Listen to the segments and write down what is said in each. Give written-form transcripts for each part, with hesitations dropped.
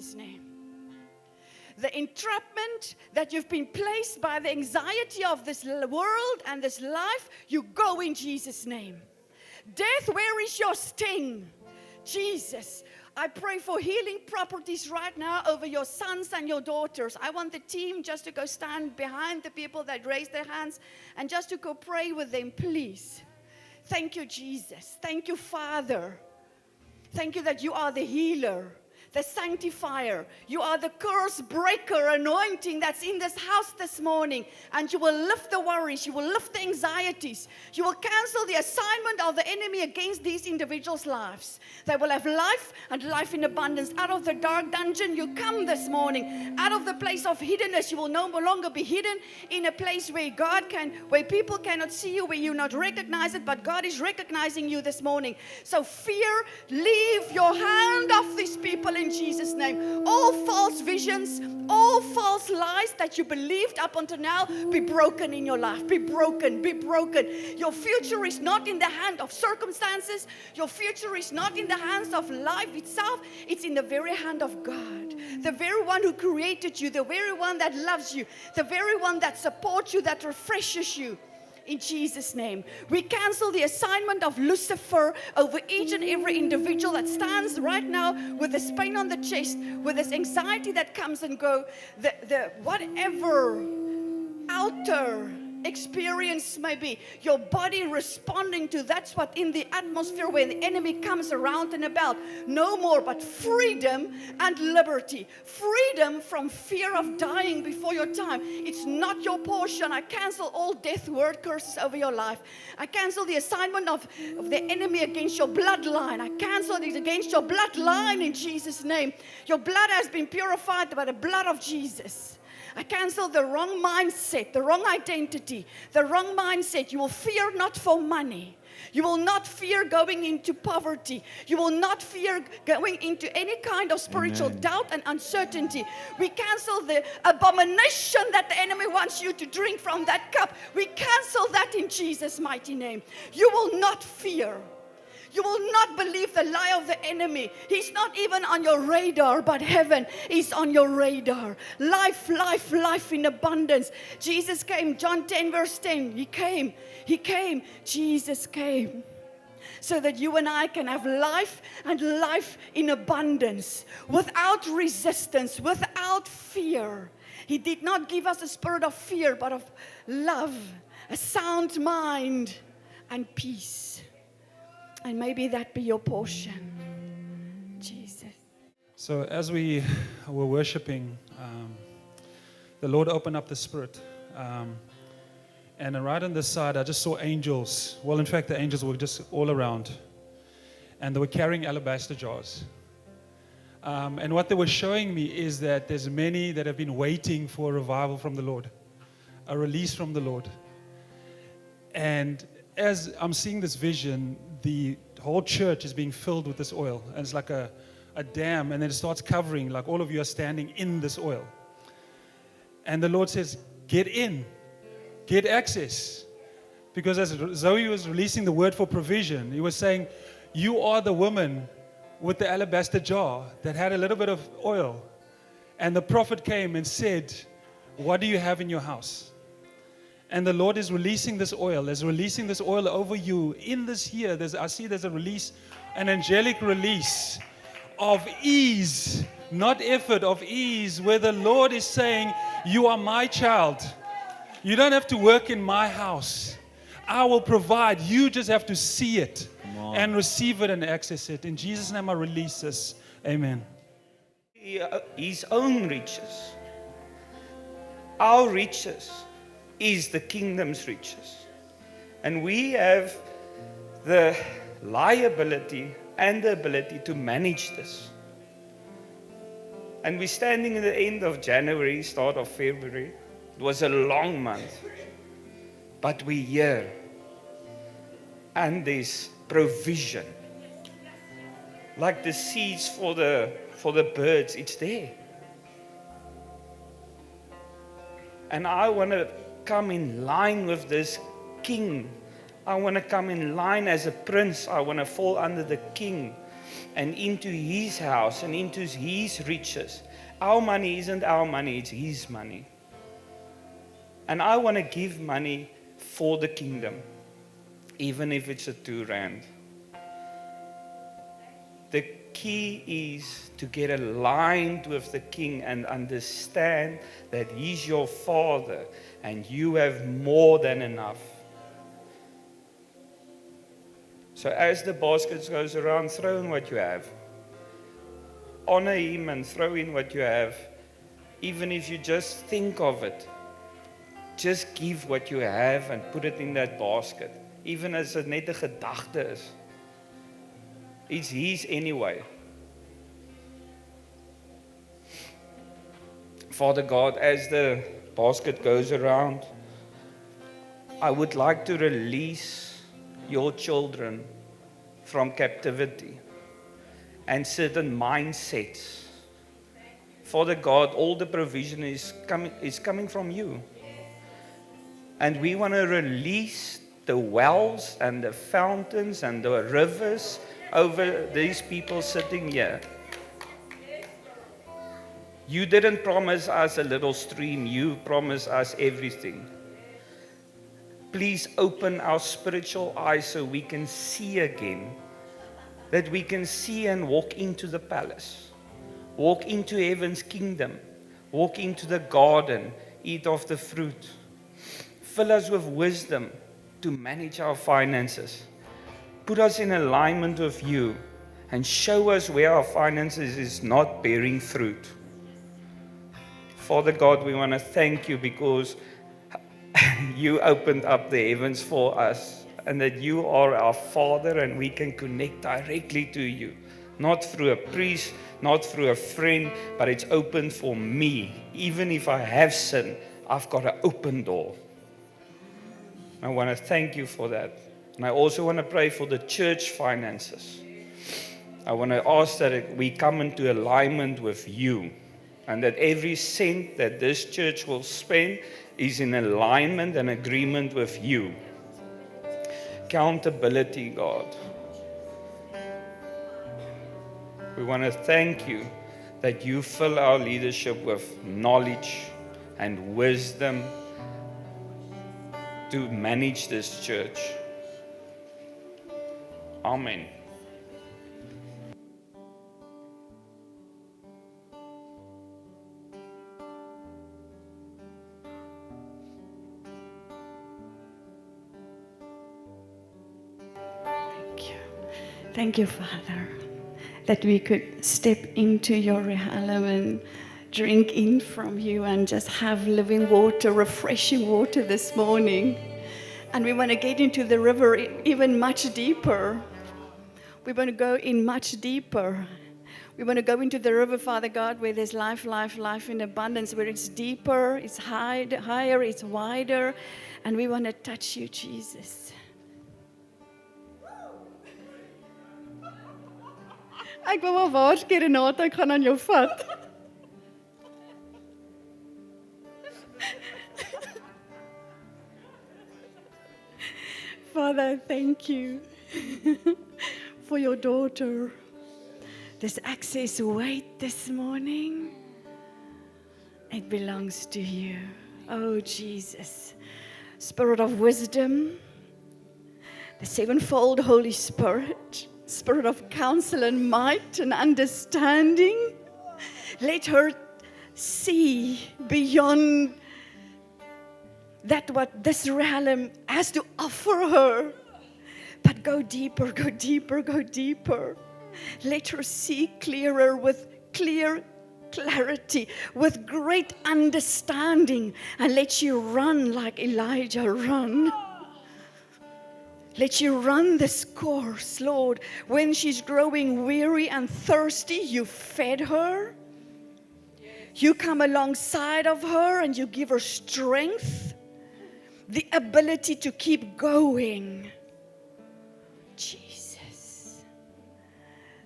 Jesus' name. The entrapment that you've been placed by the anxiety of this world and this life, you go in Jesus' name. Death, where is your sting? Jesus, I pray for healing properties right now over your sons and your daughters. I want the team just to go stand behind the people that raise their hands and just to go pray with them, please. Thank you, Jesus. Thank you, Father. Thank you that you are the healer, the sanctifier. You are the curse breaker anointing that's in this house this morning. And you will lift the worries. You will lift the anxieties. You will cancel the assignment of the enemy against these individuals' lives. They will have life and life in abundance. Out of the dark dungeon you come this morning. Out of the place of hiddenness, you will no longer be hidden in a place where where people cannot see you, where you not recognize it, but God is recognizing you this morning. So fear, leave your hand off these people in Jesus' name. All false visions, all false lies that you believed up until now, be broken in your life. Be broken, be broken. Your future is not in the hand of circumstances. Your future is not in the hands of life itself. It's in the very hand of God. The very one who created you, the very one that loves you, the very one that supports you, that refreshes you. In Jesus' name, we cancel the assignment of Lucifer over each and every individual that stands right now with this pain on the chest, with this anxiety that comes and goes, the whatever outer experience may be, your body responding to that's what in the atmosphere where the enemy comes around and about. No more but freedom and liberty. Freedom from fear of dying before your time. It's not your portion. I cancel all death word curses over your life. I cancel the assignment of the enemy against your bloodline. I cancel it against your bloodline in Jesus' name. Your blood has been purified by the blood of Jesus. I cancel the wrong mindset, the wrong identity, the wrong mindset. You will fear not for money. You will not fear going into poverty. You will not fear going into any kind of spiritual doubt and uncertainty. We cancel the abomination that the enemy wants you to drink from that cup. We cancel that in Jesus' mighty name. You will not fear. You will not believe the lie of the enemy. He's not even on your radar, but heaven is on your radar. Life, life, life in abundance. Jesus came, John 10 verse 10. He came, Jesus came. So that you and I can have life and life in abundance. Without resistance, without fear. He did not give us a spirit of fear, but of love, a sound mind, and peace. And maybe that be your portion. Jesus. So as we were worshiping, the Lord opened up the Spirit. And right on this side, I just saw angels. Well, in fact, the angels were just all around. And they were carrying alabaster jars. And what they were showing me is that there's many that have been waiting for a revival from the Lord. A release from the Lord. And as I'm seeing this vision, the whole church is being filled with this oil. And it's like a dam, and then it starts covering, like all of you are standing in this oil. And the Lord says, get in, get access. Because as Zoe was releasing the word for provision, he was saying, you are the woman with the alabaster jar that had a little bit of oil. And the prophet came and said, what do you have in your house? And the Lord is releasing this oil, over you in this year. I see there's a release, an angelic release of ease, not effort, of ease, where the Lord is saying, you are my child. You don't have to work in my house. I will provide. You just have to see it and receive it and access it. In Jesus' name I release this. Amen. His own riches. Our riches is the kingdom's riches. And we have the liability and the ability to manage this. And we're standing at the end of January, start of February. It was a long month. But we're here. And there's provision. Like the seeds for the birds, it's there. And I want to come in line with this king. I want to come in line as a prince. I want to fall under the king. and into His house and into His riches. Our money isn't our money, it's His money. And I want to give money for the kingdom, even if it's a 2 rand. The key is to get aligned with the King and understand that He's your Father and you have more than enough. So as the basket goes around, throw in what you have. Honor Him and throw in what you have. Even if you just think of it, just give what you have and put it in that basket. Even as dit net 'n gedagte is. It's His anyway. Father God, as the basket goes around, I would like to release your children from captivity and certain mindsets. Father God, all the provision is coming from you. And we want to release the wells and the fountains and the rivers over these people sitting here. You didn't promise us a little stream, you promised us everything. Please open our spiritual eyes so we can see again, that we can see and walk into the palace, walk into heaven's kingdom, walk into the garden, eat of the fruit. Fill us with wisdom to manage our finances. Put us in alignment with you and show us where our finances is not bearing fruit. Father God, we want to thank you because you opened up the heavens for us and that you are our Father and we can connect directly to you. Not through a priest, not through a friend, but it's open for me. Even if I have sin, I've got an open door. I want to thank you for that. And I also want to pray for the church finances. I want to ask that we come into alignment with you and that every cent that this church will spend is in alignment and agreement with you. Accountability, God. We want to thank you that you fill our leadership with knowledge and wisdom to manage this church. Amen. Thank you, Father, that we could step into your realm and drink in from you and just have living water, refreshing water this morning. And we want to get into the river even much deeper. We want to go in much deeper. We want to go into the river, Father God, where there's life, life, life in abundance, where it's deeper, it's higher, it's wider. And we want to touch you, Jesus. Ek wil maar waarsku Renata, ek gaan aan jou vat. Father, thank you for your daughter. This access weight this morning, it belongs to you. Oh, Jesus. Spirit of wisdom, the sevenfold Holy Spirit, Spirit of counsel and might and understanding. Let her see beyond that what this realm has to offer her. But go deeper, go deeper, go deeper. Let her see clearer with clarity, with great understanding. And let you run like Elijah ran. Let you run this course, Lord. When she's growing weary and thirsty, you fed her. You come alongside of her and you give her strength, the ability to keep going. Jesus.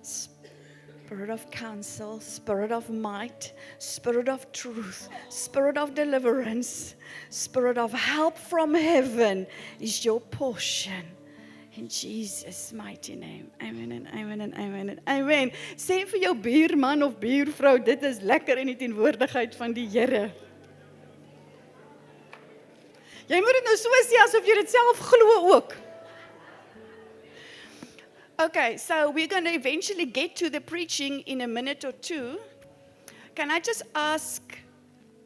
Spirit of counsel, Spirit of might, Spirit of truth, Spirit of deliverance, Spirit of help from heaven is your portion. In Jesus' mighty name. Amen and amen and amen and amen. Sê vir jou buurman of buurvrou, dit is lekker in die teenwoordigheid van die Here. Jy moet dit nou so sê asof jy dit self glo ook. Okay, so we're going to eventually get to the preaching in a minute or two. Can I just ask,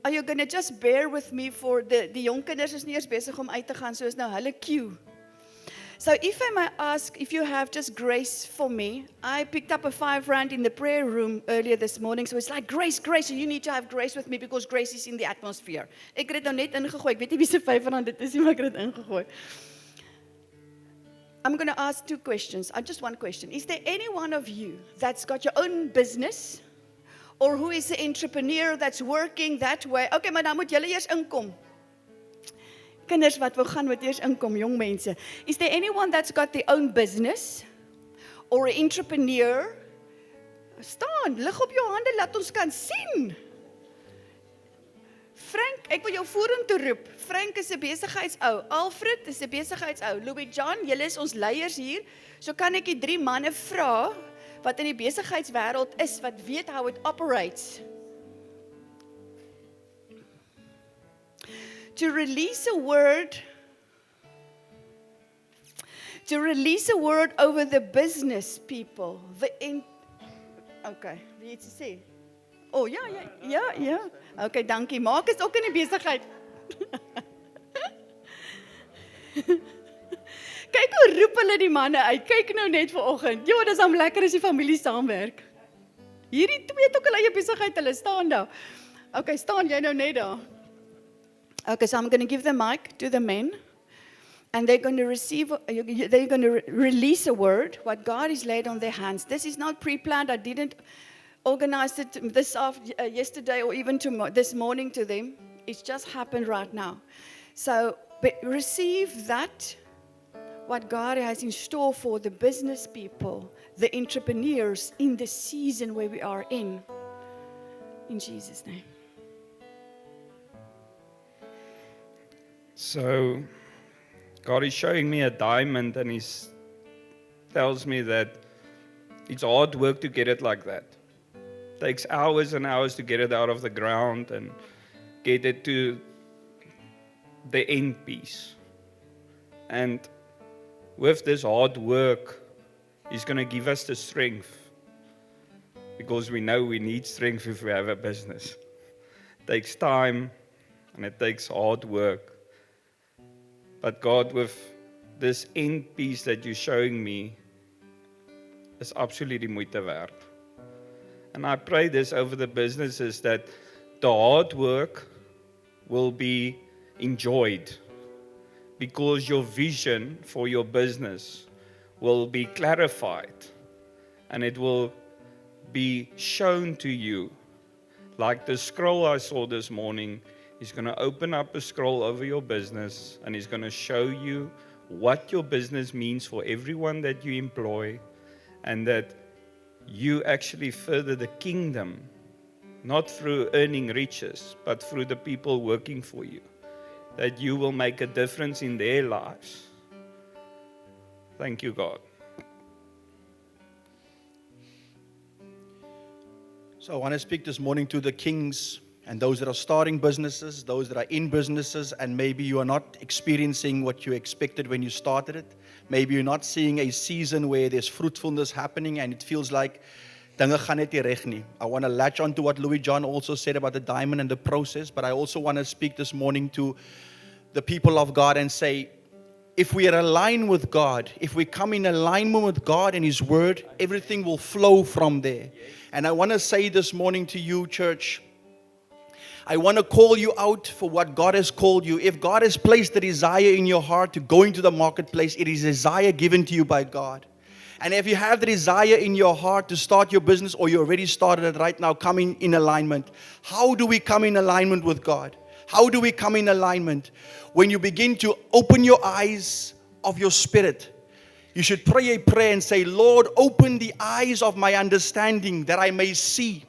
are you going to just bear with me for die jong kinders is nie eers besig om uit te gaan, so is nou hulle queue. So if I may ask, if you have just grace for me, I picked up a R5 in the prayer room earlier this morning, so it's like, grace, so you need to have grace with me because grace is in the atmosphere. Ek het dit nou net ingegooi, ek weet nie wie se R5 dit is nie, maar ek het dit ingegooi. I'm going to ask two questions, just one question. Is there any one of you that's got your own business, or who is an entrepreneur that's working that way? Okay, maar dan moet julle eers inkom. Kinders wat wil gaan, moet eers inkom, jong mense. Is there anyone that's got their own business or an entrepreneur? Staan, lig op jou hande, laat ons kan sien. Frank, ek wil jou vorentoe roep. Frank is 'n besigheidsou. Alfred is 'n besigheidsou. Louis John, julle is ons leiers hier. So kan ek die 3 manne vra wat in die besigheidswêreld is, wat weet how it operates. To release a word over the business people. Okay, wie iets sê? Oh, ja. Okay, dankie. Maak is ook in die besigheid. Kyk hoe roep hulle die manne uit. Kyk nou net vanoggend. Jo, dis am lekker as die familie saamwerk. Hierdie twee het ook hulle eie besigheid, hulle staan daar. Okay, staan jy nou net daar? Okay, so I'm going to give the mic to the men, and they're going to release a word, what God has laid on their hands. This is not pre-planned. I didn't organize it yesterday or even this morning to them. It's just happened right now. So receive that, what God has in store for the business people, the entrepreneurs in the season where we are in Jesus' name. So, God is showing me a diamond, and He tells me that it's hard work to get it like that. It takes hours and hours to get it out of the ground and get it to the end piece. And with this hard work, He's going to give us the strength, because we know we need strength if we have a business. It takes time and it takes hard work. But God, with this end piece that you're showing me, is absolutely moeite werd. And I pray this over the businesses, that the hard work will be enjoyed, because your vision for your business will be clarified, and it will be shown to you. Like the scroll I saw this morning, He's going to open up a scroll over your business, and He's going to show you what your business means for everyone that you employ, and that you actually further the kingdom, not through earning riches, but through the people working for you, that you will make a difference in their lives. Thank you, God. So I want to speak this morning to the kings and those that are starting businesses, those that are in businesses, and maybe you are not experiencing what you expected when you started it. Maybe you're not seeing a season where there's fruitfulness happening and it feels like dinge gaan net nie reg nie. I want to latch on to what Louis John also said about the diamond and the process, but I also want to speak this morning to the people of God and say, if we are aligned with God, if we come in alignment with God and His Word, everything will flow from there. And I want to say this morning to you, church, I want to call you out for what God has called you. If God has placed the desire in your heart to go into the marketplace, it is a desire given to you by God. And if you have the desire in your heart to start your business, or you already started it right now, coming in alignment. How do we come in alignment with God? How do we come in alignment? When you begin to open your eyes of your spirit, you should pray a prayer and say, Lord, open the eyes of my understanding that I may see.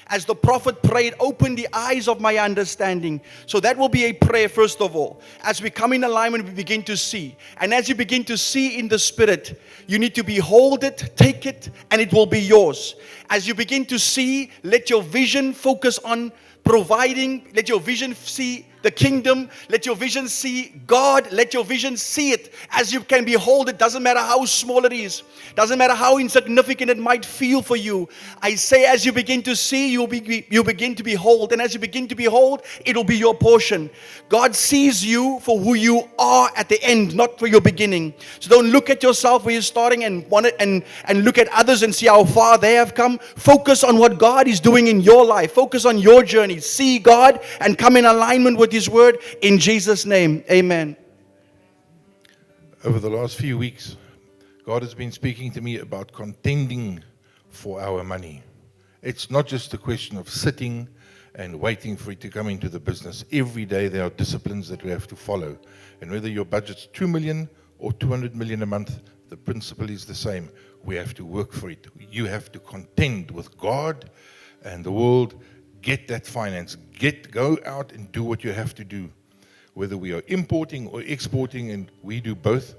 As the prophet prayed, open the eyes of my understanding. So that will be a prayer, first of all. As we come in alignment, we begin to see. And as you begin to see in the Spirit, you need to behold it, take it, and it will be yours. As you begin to see, let your vision focus on providing. Let your vision see the kingdom. Let your vision see God. Let your vision see it as you can behold it. Doesn't matter how small it is. Doesn't matter how insignificant it might feel for you. I say as you begin to see, you begin to behold. And as you begin to behold, it'll be your portion. God sees you for who you are at the end, not for your beginning. So don't look at yourself where you're starting and look at others and see how far they have come. Focus on what God is doing in your life. Focus on your journey. See God and come in alignment with His word in Jesus' name. Amen. Over the last few weeks, God has been speaking to me about contending for our money. It's not just a question of sitting and waiting for it to come into the business. Every day there are disciplines that we have to follow. And whether your budget's 2 million or 200 million a month, the principle is the same. We have to work for it. You have to contend with God and the world. Get that finance. Go out and do what you have to do. Whether we are importing or exporting, and we do both,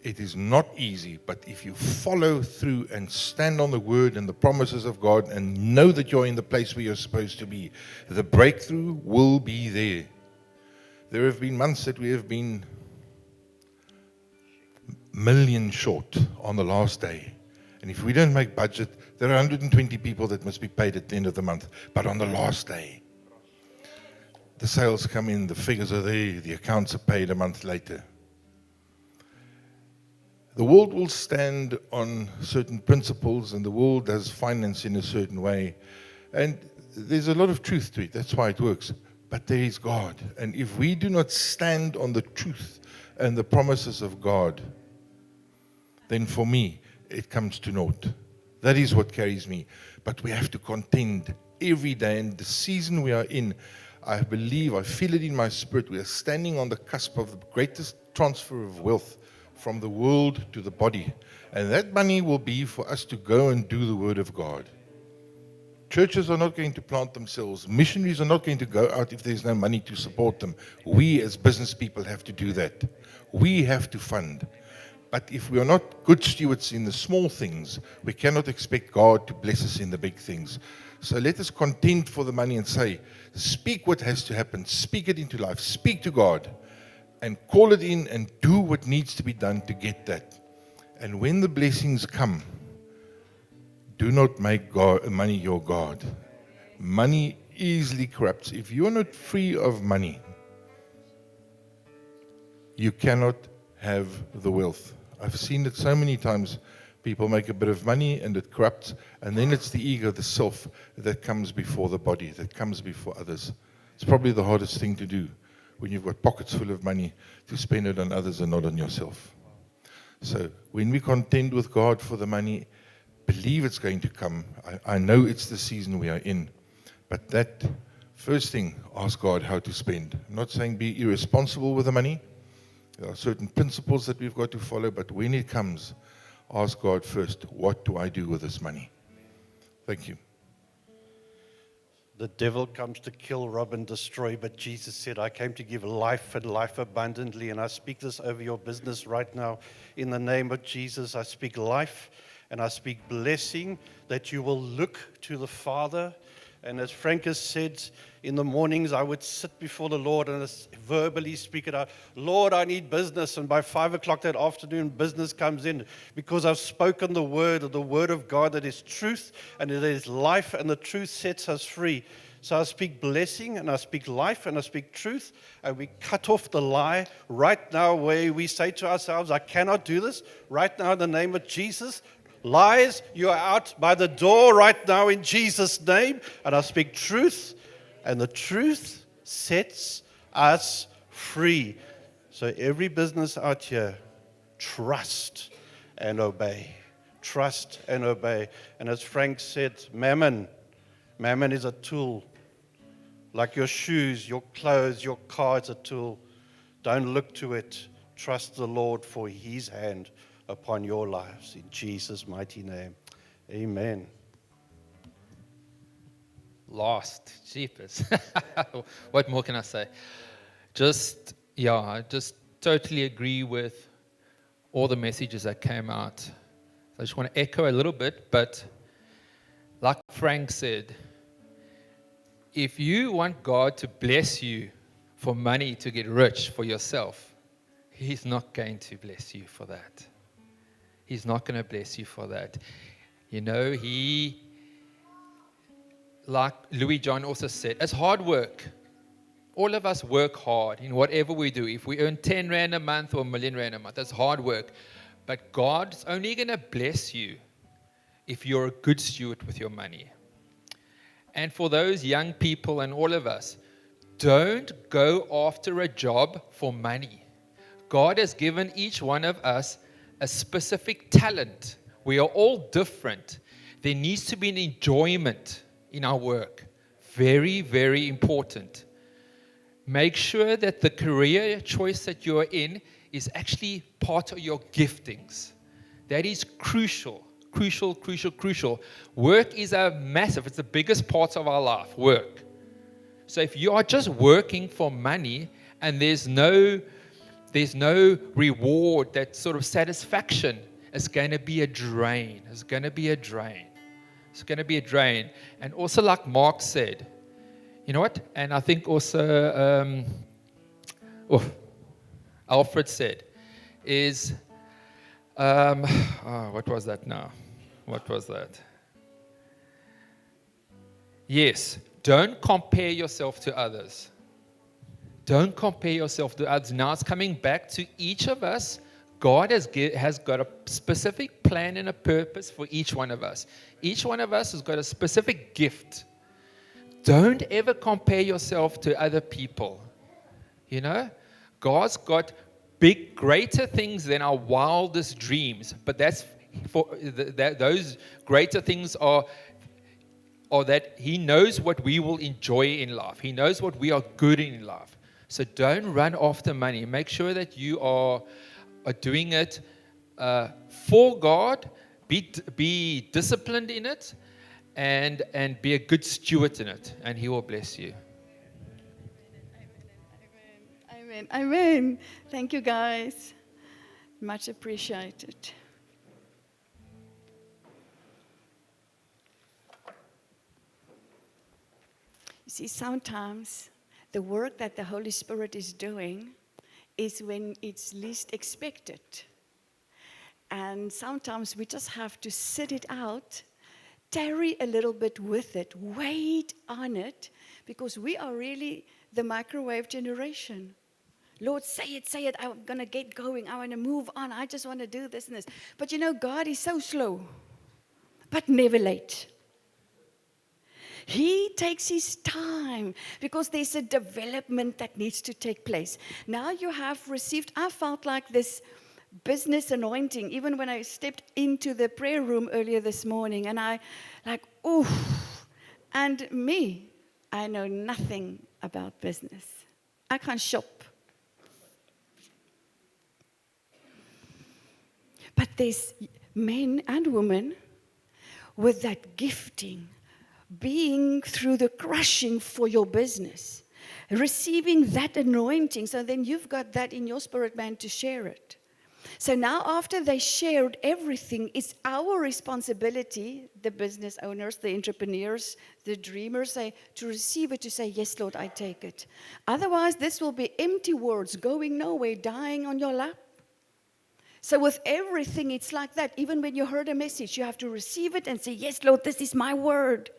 it is not easy. But if you follow through and stand on the word and the promises of God and know that you're in the place where you're supposed to be, the breakthrough will be there. There have been months that we have been millions short on the last day. And if we don't make budget, there are 120 people that must be paid at the end of the month. But on the last day, the sales come in, the figures are there, the accounts are paid a month later. The world will stand on certain principles, and the world does finance in a certain way. And there's a lot of truth to it. That's why it works. But there is God. And if we do not stand on the truth and the promises of God, then for me, it comes to naught. That is what carries me. But we have to contend every day. And the season we are in, I believe, I feel it in my spirit, we are standing on the cusp of the greatest transfer of wealth from the world to the body. And that money will be for us to go and do the word of God. Churches are not going to plant themselves. Missionaries are not going to go out if there's no money to support them. We as business people have to do that. We have to fund. But if we are not good stewards in the small things, we cannot expect God to bless us in the big things. So let us contend for the money and say, speak what has to happen. Speak it into life. Speak to God and call it in and do what needs to be done to get that. And when the blessings come, do not make money your God. Money easily corrupts. If you are not free of money, you cannot have the wealth. I've seen it so many times. People make a bit of money and it corrupts, and then it's the ego, the self, that comes before the body, that comes before others. It's probably the hardest thing to do when you've got pockets full of money, to spend it on others and not on yourself. So when we contend with God for the money, believe it's going to come. I know it's the season we are in, but that first thing, ask God how to spend. I'm not saying be irresponsible with the money. There are certain principles that we've got to follow, but when it comes, ask God first, what do I do with this money? Thank you. The devil comes to kill, rob, and destroy, but Jesus said, I came to give life and life abundantly. And I speak this over your business right now. In the name of Jesus, I speak life and I speak blessing, that you will look to the Father. And as Frank has said, in the mornings I would sit before the Lord and verbally speak it out. Lord, I need business. And by 5 o'clock that afternoon, business comes in because I've spoken the word of God that is truth and it is life, and the truth sets us free. So I speak blessing and I speak life and I speak truth, and we cut off the lie right now where we say to ourselves, I cannot do this. Right now in the name of Jesus, lies, you are out by the door right now in Jesus' name. And I speak truth, and the truth sets us free. So every business out here, trust and obey. Trust and obey. And as Frank said, mammon is a tool. Like your shoes, your clothes, your car is a tool. Don't look to it. Trust the Lord for His hand upon your lives. In Jesus' mighty name, amen. lost. Jeepers. What more can I say? I just totally agree with all the messages that came out. So I just want to echo a little bit, but like Frank said, if you want God to bless you for money to get rich for yourself, He's not going to bless you for that. He's not going to bless you for that. You know, like Louis John also said, it's hard work. All of us work hard in whatever we do. If we earn 10 Rand a month or a million Rand a month, that's hard work. But God's only going to bless you if you're a good steward with your money. And for those young people and all of us, don't go after a job for money. God has given each one of us a specific talent. We are all different. There needs to be an enjoyment in our work. Very, very important. Make sure that the career choice that you're in is actually part of your giftings. That is crucial. Crucial. Work is it's the biggest part of our life, work. So if you are just working for money and there's no reward, that sort of satisfaction, it's going to be a drain. And also like Mark said, you know what? And I think also Alfred said, is, what was that now? What was that? Yes, don't compare yourself to others. Don't compare yourself to others. Now it's coming back to each of us. God has got a specific plan and a purpose for each one of us. Each one of us has got a specific gift. Don't ever compare yourself to other people. You know, God's got greater things than our wildest dreams. But that's those greater things are that He knows what we will enjoy in life. He knows what we are good in life. So don't run after money. Make sure that you are doing it for God. Be disciplined in it. And be a good steward in it, and He will bless you. Amen. Thank you, guys. Much appreciated. You see, sometimes the work that the Holy Spirit is doing is when it's least expected. And sometimes we just have to sit it out, tarry a little bit with it, wait on it, because we are really the microwave generation. Lord, say it, I'm going to get going, I want to move on, I just want to do this and this. But you know, God is so slow, but never late. He takes His time because there's a development that needs to take place. Now you have received, I felt like this business anointing, even when I stepped into the prayer room earlier this morning, and I and me, I know nothing about business. I can't shop. But there's men and women with that gifting, being through the crushing for your business, receiving that anointing, so then you've got that in your spirit man to share it. So now after they shared everything, it's our responsibility, the business owners, the entrepreneurs, the dreamers, to receive it, to say, yes, Lord, I take it. Otherwise, this will be empty words, going nowhere, dying on your lap. So with everything, it's like that. Even when you heard a message, you have to receive it and say, yes, Lord, this is my word.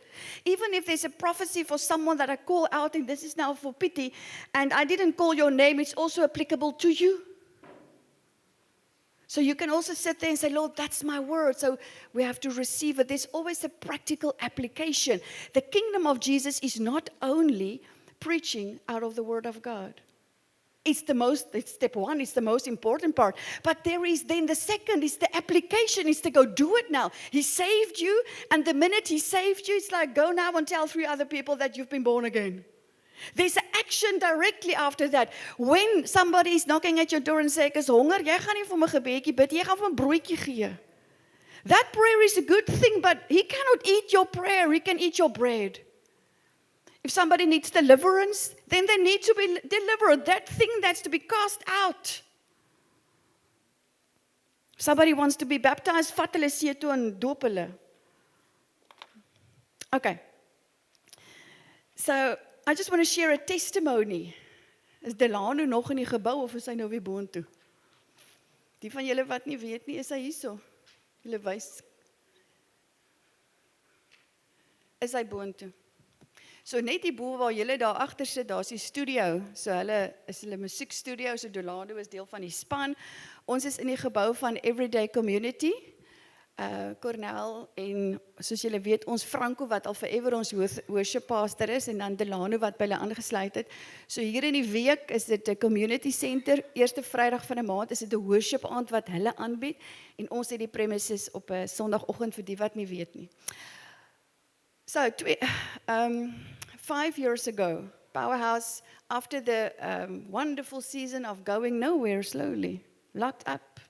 Even if there's a prophecy for someone that I call out, and this is now for pity, and I didn't call your name, it's also applicable to you. So you can also sit there and say, Lord, that's my word. So we have to receive it. There's always a practical application. The kingdom of Jesus is not only preaching out of the word of God. It's step one, it's the most important part. But there is then the second, is the application, is to go do it now. He saved you, and the minute He saved you, it's like, go now and tell 3 other people that you've been born again. There's an action directly after that. When somebody is knocking at your door and saying, ek is honger, jy gaan nie vir my gebedjie bid, jy gaan vir 'n broodjie gee. That prayer is a good thing, but he cannot eat your prayer, he can eat your bread. If somebody needs deliverance, then they need to be delivered. That thing that's to be cast out. If somebody wants to be baptized, vat hulle see toe en doop hulle. Okay. So, I just want to share a testimony. Is Delano nog in die gebou of is hy nou weer boontoe? Die van julle wat nie weet nie, is hy hierso. Julle wys. Is hy boontoe? So net die bo waar julle daar agter sit, daar's die studio. So hulle is hulle musiekstudio, so Delano is deel van die span. Ons is in die gebou van Everyday Community. Cornel en soos julle weet, ons Franco wat al forever ons worship pastor is en dan Delano wat by hulle aangesluit het. So hier in die week is dit 'n community center. Eerste Vrydag van 'n maand is dit 'n worship aand wat hulle aanbied en ons het die premises op 'n Sondagoggend vir die wat nie weet nie. So 5 years ago, Powerhouse, after the wonderful season of going nowhere slowly, locked up.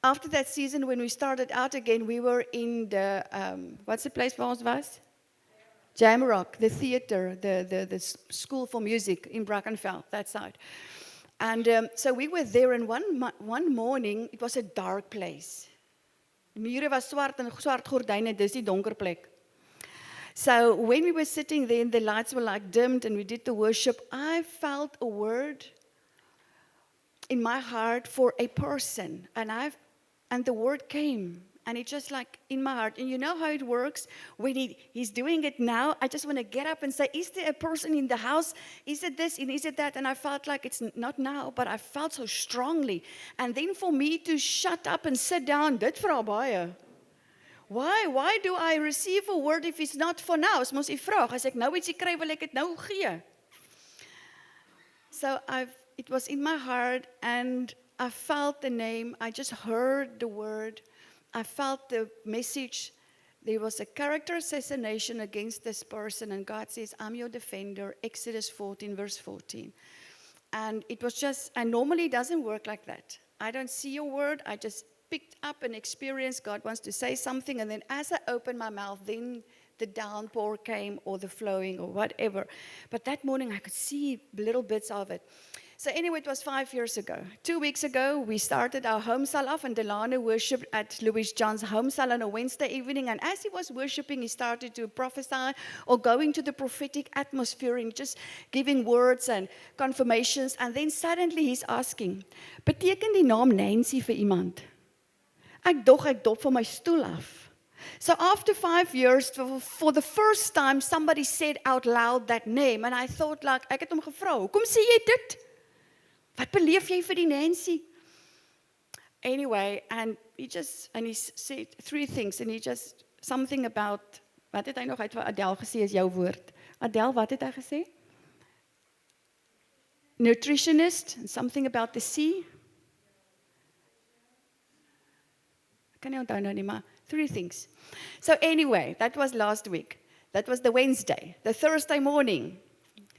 After that season, when we started out again, we were in the, what's the place waar ons was? Jamrock, the theater, the school for music in Brackenfell, that side. And so we were there, and one morning, it was a dark place. Die mure was swart en swart gordyne, dis die donker plek. So when we were sitting there, and the lights were like dimmed, and we did the worship, I felt a word in my heart for a person, and the word came, and it just like in my heart. And you know how it works? When he's doing it now, I just want to get up and say, is there a person in the house? Is it this and is it that? And I felt like it's not now, but I felt so strongly. And then for me to shut up and sit down, dit vra baie. Why do I receive a word if it's not for now? Is mos 'n vraag. As ek nou ietsie kry, wil ek dit nou gee. So it was in my heart, and I felt the name. I just heard the word. I felt the message. There was a character assassination against this person, and God says, I'm your defender, Exodus 14, verse 14. And it was just, and normally it doesn't work like that. I don't see your word. I just picked up an experience. God wants to say something, and then as I opened my mouth, then the downpour came, or the flowing, or whatever. But that morning, I could see little bits of it. So anyway, it was 5 years ago. 2 weeks ago, we started our home cell off, and Delano worshipped at Louis John's home cell on a Wednesday evening. And as he was worshiping, he started to prophesy or go into the prophetic atmosphere and just giving words and confirmations. And then suddenly he's asking, beteken die naam Nancy vir iemand? Ek dop van my stoel af. So after 5 years, for the first time, somebody said out loud that name. And I thought like, ek het hom gevra, hoekom sê jy dit? Wat beleef jy vir die Nancy? Anyway, and he said 3 things, and he just, something about, wat het hy nog uit vir Adele gesê is jou woord? Adele, wat het hy gesê? Nutritionist, and something about the sea. Ek kan nie onthou nou nie, maar 3 things. So anyway, that was last week. That was the Wednesday. The Thursday morning,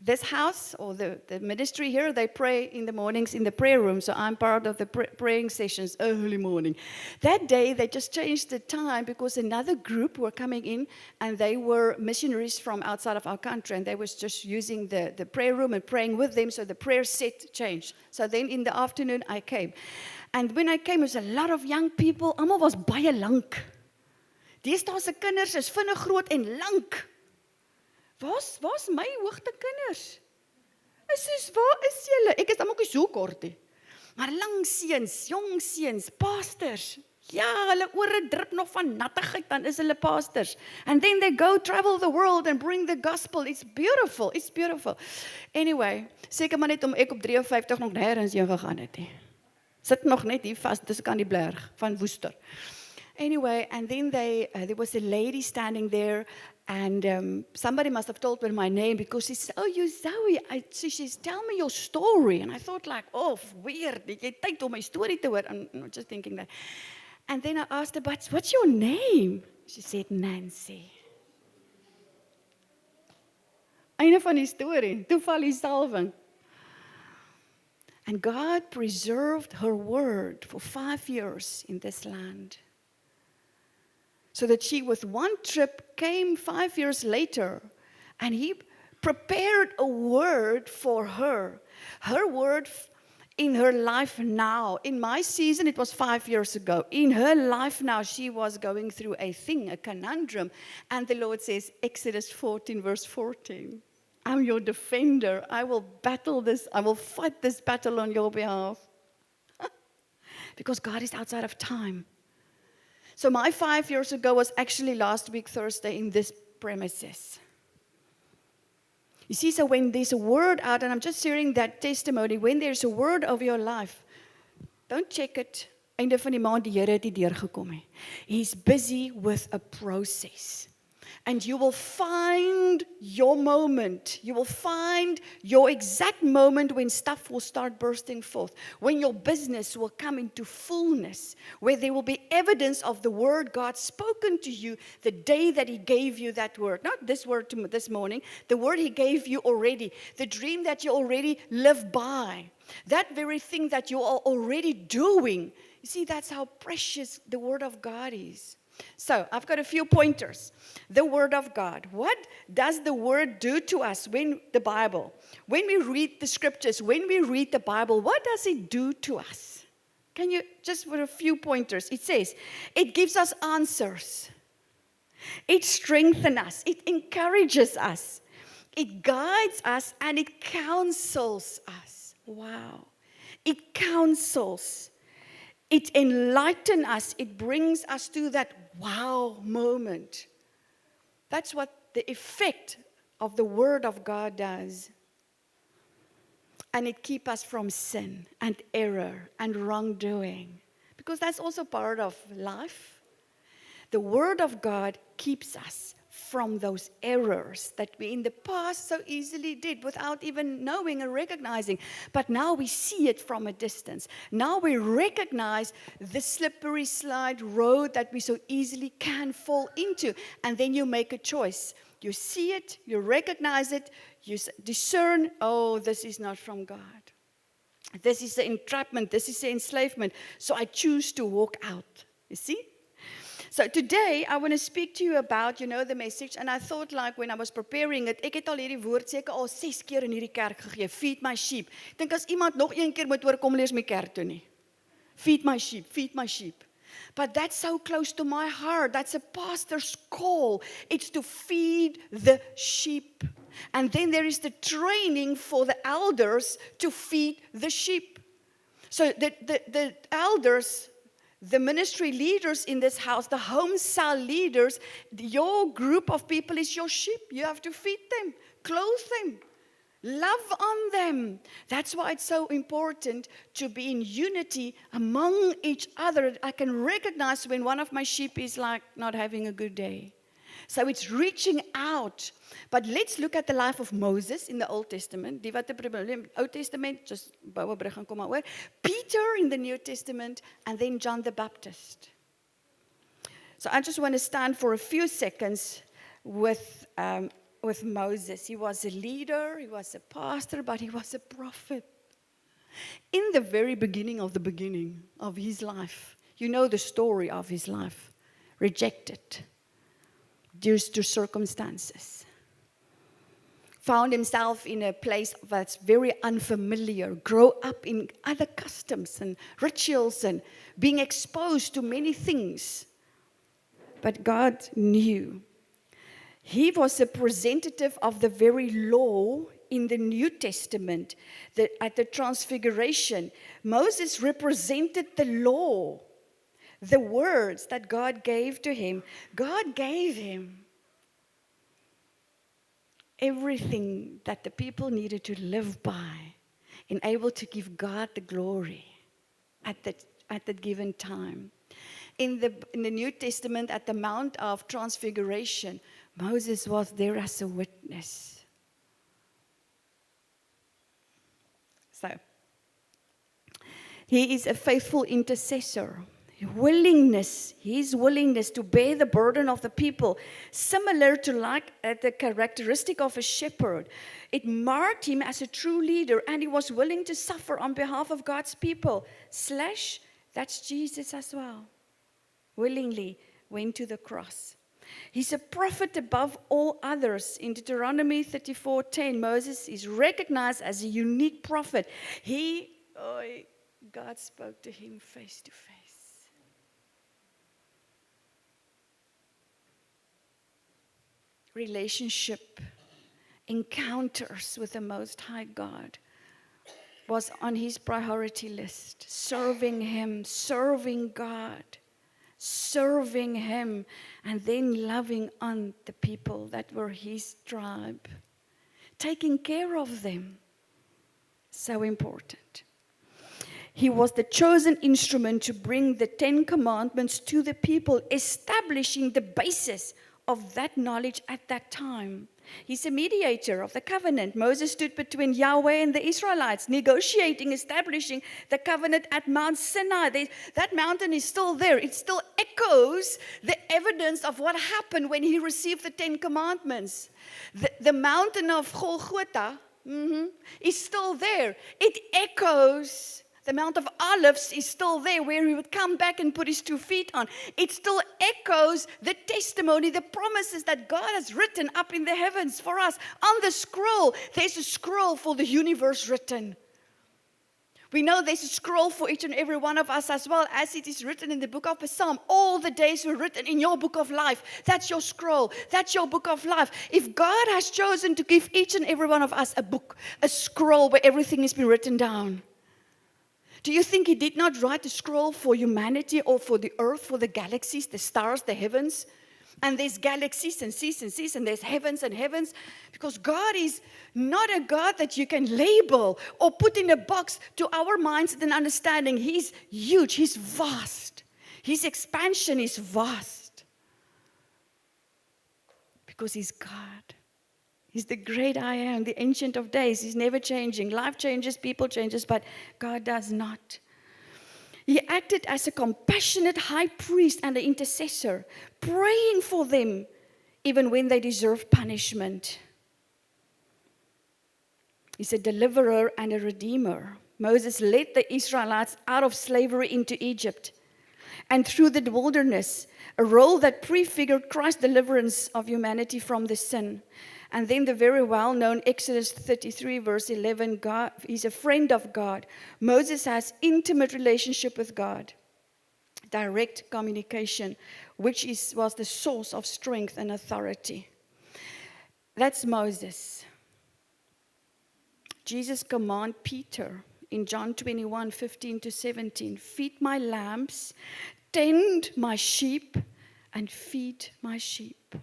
this house, or the ministry here, they pray in the mornings in the prayer room. So I'm part of the praying sessions early morning. That day, they just changed the time because another group were coming in, and they were missionaries from outside of our country, and they was just using the prayer room and praying with them, so the prayer set changed. So then in the afternoon, I came. And when I came, there was a lot of young people. Almal was baie lank. Deesdae se kinders is vinnig groot en lank. Waar's my hoogte kinders? Waar is julle? Ek is almal so kort nie. Maar lang seuns, jong seuns, pastors. Ja, hulle ore drup nog van nattigheid, dan is hulle pastors. And then they go travel the world and bring the gospel. It's beautiful. It's beautiful. Anyway, seker maar net om ek op 53 nog nêrens heen gegaan het nie. Sit nog net hier vas tussen kan die blerg van Woester. Anyway, and then there was a lady standing there, and somebody must have told her my name because she said, oh, you Zoe. She says, tell me your story. And I thought like, oh, weird. Jy tyd om my story te hoor. I'm just thinking that. And then I asked her, but what's your name? She said, Nancy. Einde van die storie. Toeval die salwing. And God preserved her word for 5 years in this land. So that she, with one trip, came 5 years later, And he prepared a word for her. Her word in her life now. In my season, it was 5 years ago. In her life now, she was going through a thing, a conundrum. And the Lord says, Exodus 14, verse 14. I'm your defender. I will battle this. I will fight this battle on your behalf. Because God is outside of time. So my 5 years ago was actually last week, Thursday, in this premises. You see, so when there's a word out, and I'm just sharing that testimony, when there's a word over your life, don't check it. Einde van die maand, die Here het nie deurgekom nie. He's busy with a process. And you will find your moment. You will find your exact moment when stuff will start bursting forth. When your business will come into fullness. Where there will be evidence of the word God spoken to you the day that He gave you that word. Not this word this morning. The word He gave you already. The dream that you already live by. That very thing that you are already doing. You see, that's how precious the word of God is. So, I've got a few pointers. The Word of God. What does the Word do to us when the Bible? When we read the Scriptures, when we read the Bible, what does it do to us? Can you, just for a few pointers, it says, it gives us answers. It strengthens us. It encourages us. It guides us and it counsels us. Wow. It counsels. It enlightens us. It brings us to that wow moment. That's what the effect of the Word of God does. And it keeps us from sin and error and wrongdoing. Because that's also part of life. The Word of God keeps us from those errors that we in the past so easily did without even knowing and recognizing. But now we see it from a distance. Now we recognize the slippery slide road that we so easily can fall into. And then you make a choice. You see it, you recognize it, you discern, oh, this is not from God. This is the entrapment, this is the enslavement. So I choose to walk out. You see? So today, I want to speak to you about, the message. And I thought like when I was preparing it, ek het al hierdie woord seker al 6 keer in hierdie kerk gegee. Feed my sheep. Ek dink as iemand nog een keer moet oorkom lees my kerk toe nie. Feed my sheep, feed my sheep. But that's so close to my heart. That's a pastor's call. It's to feed the sheep. And then there is the training for the elders to feed the sheep. So the elders, the ministry leaders in this house, the home cell leaders, your group of people is your sheep. You have to feed them, clothe them, love on them. That's why it's so important to be in unity among each other. I can recognize when one of my sheep is like not having a good day. So it's reaching out. But let's look at the life of Moses in the Old Testament. Die wat die Old Testament, just bou 'n brug en kom maar oor. Peter in the New Testament, and then John the Baptist. So I just want to stand for a few seconds with Moses. He was a leader, he was a pastor, but he was a prophet. In the very beginning of his life, you know the story of his life. Rejected. Due to circumstances. Found himself in a place that's very unfamiliar. Grow up in other customs and rituals and being exposed to many things. But God knew. He was a representative of the very law in the New Testament. At the Transfiguration, Moses represented the law. The words that God gave to him, God gave him everything that the people needed to live by and able to give God the glory at that given time. In the New Testament, at the Mount of Transfiguration, Moses was there as a witness. So, he is a faithful intercessor. His willingness to bear the burden of the people, similar to the characteristic of a shepherd. It marked him as a true leader, and he was willing to suffer on behalf of God's people. That's Jesus as well. Willingly went to the cross. He's a prophet above all others. In Deuteronomy 34:10, Moses is recognized as a unique prophet. God spoke to him face to face. Relationship, encounters with the Most High God was on his priority list. Serving him, serving God, serving him, and then loving on the people that were his tribe. Taking care of them. So important. He was the chosen instrument to bring the 10 commandments to the people, establishing the basis of that knowledge at that time. He's a mediator of the covenant. Moses stood between Yahweh and the Israelites, negotiating, establishing the covenant at Mount Sinai. That mountain is still there. It still echoes the evidence of what happened when he received the 10 commandments. The mountain of Golgotha is still there. It echoes. The Mount of Olives is still there, where he would come back and put his 2 feet on. It still echoes the testimony, the promises that God has written up in the heavens for us. On the scroll, there's a scroll for the universe written. We know there's a scroll for each and every one of us, as well as it is written in the book of the Psalm. All the days were written in your book of life. That's your scroll. That's your book of life. If God has chosen to give each and every one of us a book, a scroll where everything has been written down, do you think he did not write a scroll for humanity or for the earth, for the galaxies, the stars, the heavens? And there's galaxies and seas and seas, and there's heavens and heavens. Because God is not a God that you can label or put in a box to our minds and understanding. He's huge. He's vast. His expansion is vast. Because he's God. He's the great I am, the Ancient of Days. He's never changing. Life changes, people changes, but God does not. He acted as a compassionate high priest and an intercessor, praying for them even when they deserved punishment. He's a deliverer and a redeemer. Moses led the Israelites out of slavery into Egypt and through the wilderness, a role that prefigured Christ's deliverance of humanity from the sin. And then the very well-known Exodus 33, verse 11, God, he's a friend of God. Moses has intimate relationship with God, direct communication, which was the source of strength and authority. That's Moses. Jesus commanded Peter in John 21, 15 to 17, feed my lambs, tend my sheep, and feed my sheep.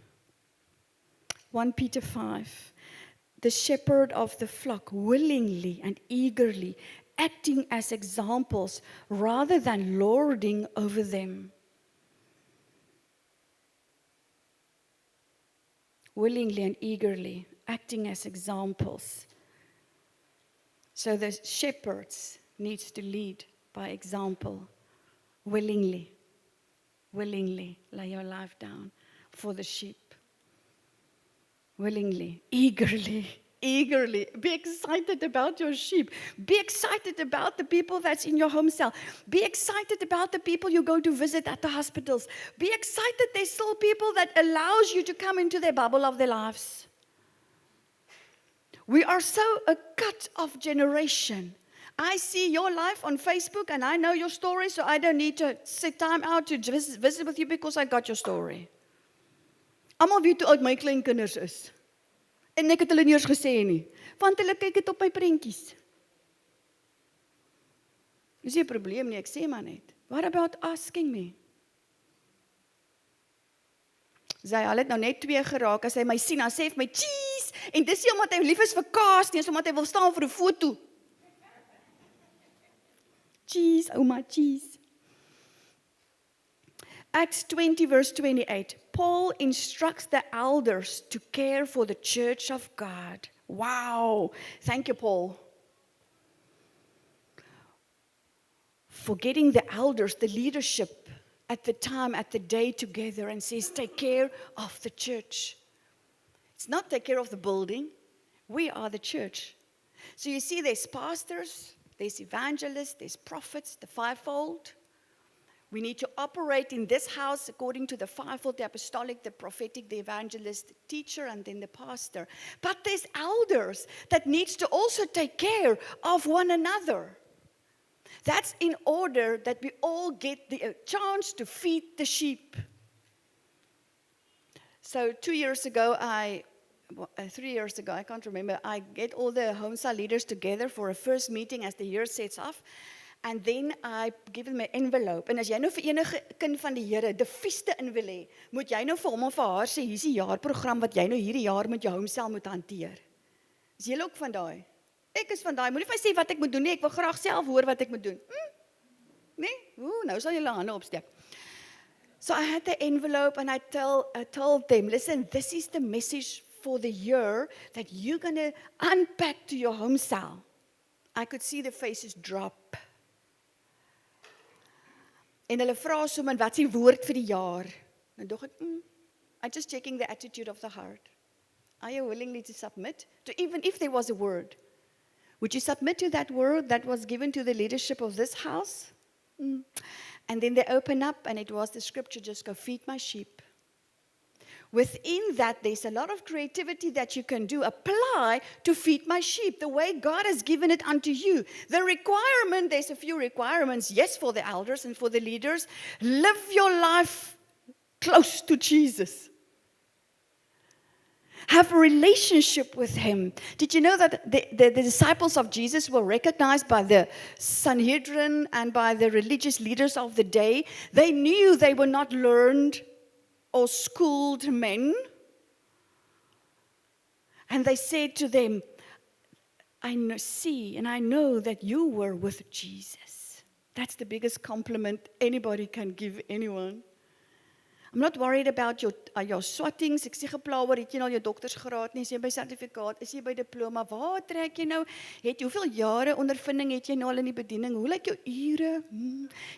1 Peter 5, the shepherd of the flock willingly and eagerly, acting as examples rather than lording over them. Willingly and eagerly, acting as examples. So the shepherds needs to lead by example. Willingly lay your life down for the sheep. Willingly, eagerly. Be excited about your sheep. Be excited about the people that's in your home cell. Be excited about the people you go to visit at the hospitals. Be excited there's still people that allows you to come into their bubble of their lives. We are so a cut-off generation. I see your life on Facebook and I know your story, so I don't need to set time out to visit with you because I got your story. Almal weet hoe oud my kleinkinders is. En ek het hulle nie eens gesê nie, want hulle kyk dit op my prentjies. Dis nie 'n probleem nie, ek sê maar net. What about asking me? Sy het nou net 2 geraak, as hy my sien, dan sê hy vir my, cheese, en dis nie omdat hy lief is vir kaas nie, is omdat hy wil staan vir 'n foto. Cheese, ouma, cheese. Acts 20, verse 28. Paul instructs the elders to care for the church of God. Wow. Thank you, Paul. For getting the elders, the leadership at the time, at the day together, and says, take care of the church. It's not take care of the building. We are the church. So you see, there's pastors, there's evangelists, there's prophets, the fivefold. We need to operate in this house according to the fivefold, the apostolic, the prophetic, the evangelist, the teacher, and then the pastor. But there's elders that needs to also take care of one another. That's in order that we all get the chance to feed the sheep. So 2 years ago, 3 years ago, I can't remember, I get all the homeschool leaders together for a first meeting as the year sets off. And then I give them an envelope. En as jy nou vir enige kind van die Here defieste in wil hê, moet jy nou vir hom of vir haar sê, hier's die jaarprogram wat jy nou hierdie jaar met jou homeschool moet hanteer. Is jy ook van daai? Ek is van daai. Moenie vir my sê wat ek moet doen nie, ek wil graag self hoor wat ek moet doen. Nee? Nou sal julle hande opsteek. So I had the envelope and I told them, listen, this is the message for the year that you're going to unpack to your homeschool. I could see the faces drop. En hulle vra sommer, wat is die woord vir die jaar? Nou dog ek, I'm just checking the attitude of the heart. Are you willingly to submit? To even if there was a word, would you submit to that word that was given to the leadership of this house? And then they open up and it was the scripture, just go feed my sheep. Within that, there's a lot of creativity that you can do. Apply to feed my sheep, the way God has given it unto you. The requirement, there's a few requirements, yes, for the elders and for the leaders. Live your life close to Jesus. Have a relationship with Him. Did you know that the disciples of Jesus were recognized by the Sanhedrin and by the religious leaders of the day? They knew they were not learned or schooled men. And they said to them, I see and I know that you were with Jesus. That's the biggest compliment anybody can give anyone. I'm not worried about your swattings. Ek sê gepla oor, het jy nou jou doktersgraad nie, is jy by sertifikaat, is jy by diploma, waar trek jy nou? Hoeveel jare ondervinding het jy nou al in die bediening? Hoe lyk jou ure?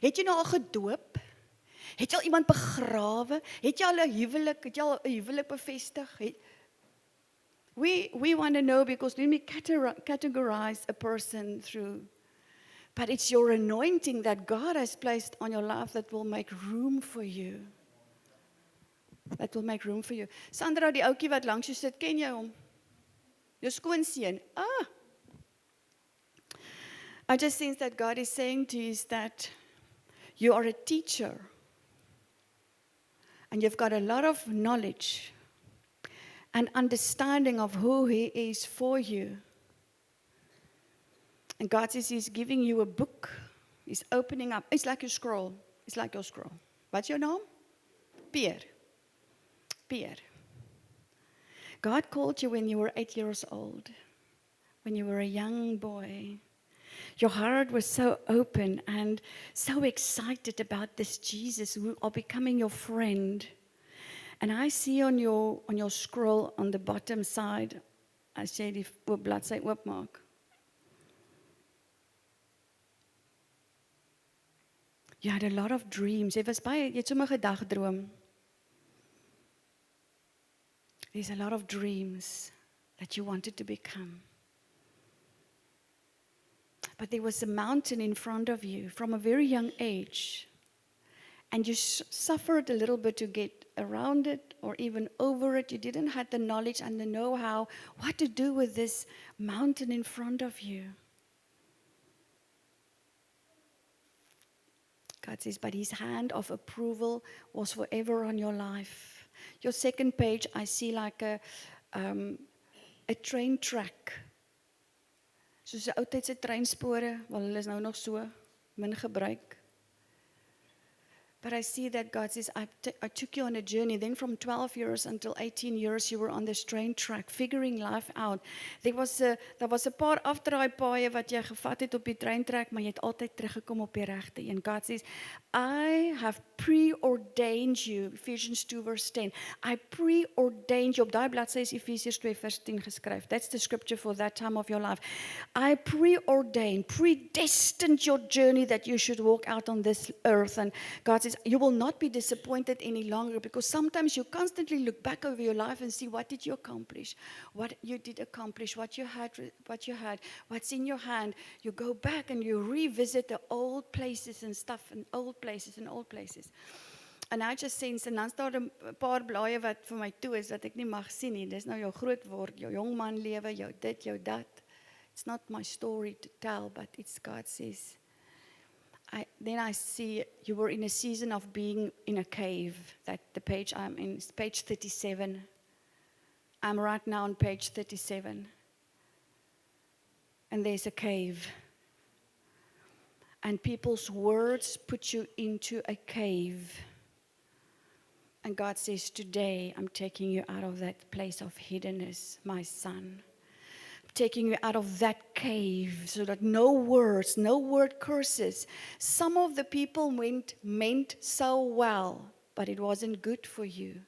Het jy nou al gedoop? Het jy al iemand begrawe? Het jy al 'n huwelik? Het jy al 'n huwelik bevestig? We want to know because when we categorize a person through, but it's your anointing that God has placed on your life that will make room for you. That will make room for you. Sandra, die ouetjie wat langs jou sit, ken jy hom? Jou skoonseun. I just sense that God is saying to you is that you are a teacher. And you've got a lot of knowledge and understanding of who He is for you. And God says He's giving you a book. He's opening up. It's like a scroll. It's like your scroll. What's your name? Pierre. God called you when you were 8 years old, when you were a young boy. Your heart was so open and so excited about this Jesus who are becoming your friend. And I see on your scroll on the bottom side, as jy die bladsy oopmaak. You had a lot of dreams. Jy het sommer gedagdroom. There's a lot of dreams that you wanted to become. But there was a mountain in front of you from a very young age. And you suffered a little bit to get around it or even over it. You didn't have the knowledge and the know-how what to do with this mountain in front of you. God says, but His hand of approval was forever on your life. Your second page, I see like a train track. Soos 'n ou tydse treinspore, wel hulle is nou nog so min gebruik. But I see that God says, I took you on a journey. Then from 12 years until 18 years, you were on this train track, figuring life out. There was a paar afdraaipaaie wat jy gevat het op die treintrek, maar jy het altyd teruggekom op die regte een. God says, I have preordained you. Ephesians 2 verse 10. I preordained you. Op daai bladsy is Efesiërs 2 vers 10 geskryf. That's the scripture for that time of your life. I preordained, predestined your journey that you should walk out on this earth. And God says, you will not be disappointed any longer, because sometimes you constantly look back over your life and see, what did you accomplish? What you did accomplish, what you had, what's in your hand. You go back and you revisit the old places and stuff, and old places and old places. And I just sense, en dan staan 'n paar blaaie wat vir my toe is wat ek nie mag sien nie. Dis nou jou groot word, jou jong man lewe, jou dit, jou dat. It's not my story to tell, but it's God says. Then I see you were in a season of being in a cave. That the page I'm in is page 37. I'm right now on page 37. And there's a cave. And people's words put you into a cave. And God says, today I'm taking you out of that place of hiddenness, my son. I'm taking you out of that cave so that no words, no word curses. Some of the people meant so well, but it wasn't good for you.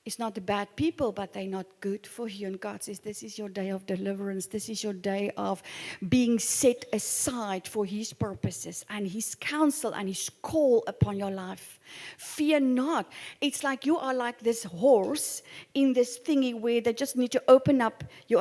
It's not the bad people, but they're not good for you. And God says, this is your day of deliverance. This is your day of being set aside for His purposes and His counsel and His call upon your life. Fear not. It's like you are like this horse in this thingy where they just need to open up. Jy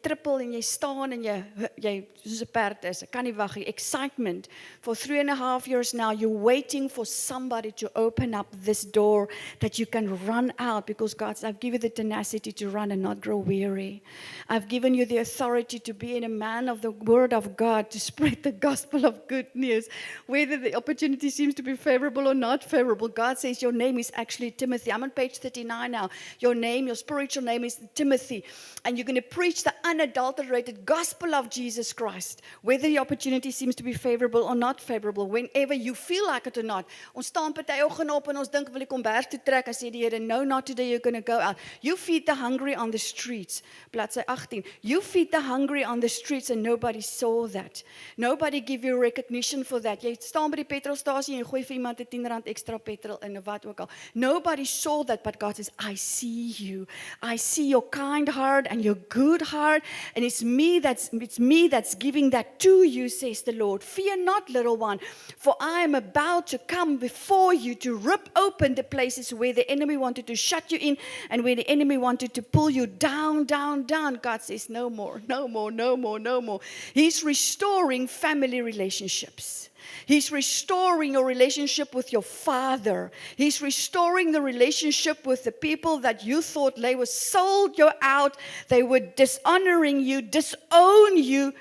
trippel en jy staan en jy soos 'n perd is. Ek kan nie wag nie. Excitement. For 3.5 years now, you're waiting for somebody to open up this door that you can run out, because God says, I've given you the tenacity to run and not grow weary. I've given you the authority to be a man of the word of God, to spread the gospel of good news, whether the opportunity seems to be favorable or not favorable. God says your name is actually Timothy. I'm on page 39 now. Your name, your spiritual name is Timothy. And you're going to preach the unadulterated gospel of Jesus Christ, whether the opportunity seems to be favorable or not favorable, whenever you feel like it or not. Ons staan party oggend op en ons dink wil ek kombers toe trek en sê die Here, no, not today, you're going to go out. You feed the hungry on the streets. Bladsy 18. You feed the hungry on the streets and nobody saw that. Nobody give you recognition for that. Jy staan by die petrolstasie en jy gooi vir iemand 'n R10 extra petrol in of wat ook al. Nobody saw that, but God says, I see you. I see your kind heart and your good heart, and it's me that's giving that to you, says the Lord. Fear not, little one, for I am about to come before you to rip open the places where the enemy wanted to shut you in and where the enemy wanted to pull you down, down, down. God says, no more, no more, no more, no more. He's restoring family relationships. He's restoring your relationship with your father. He's restoring the relationship with the people that you thought they were sold you out. They were dishonoring you, disown you.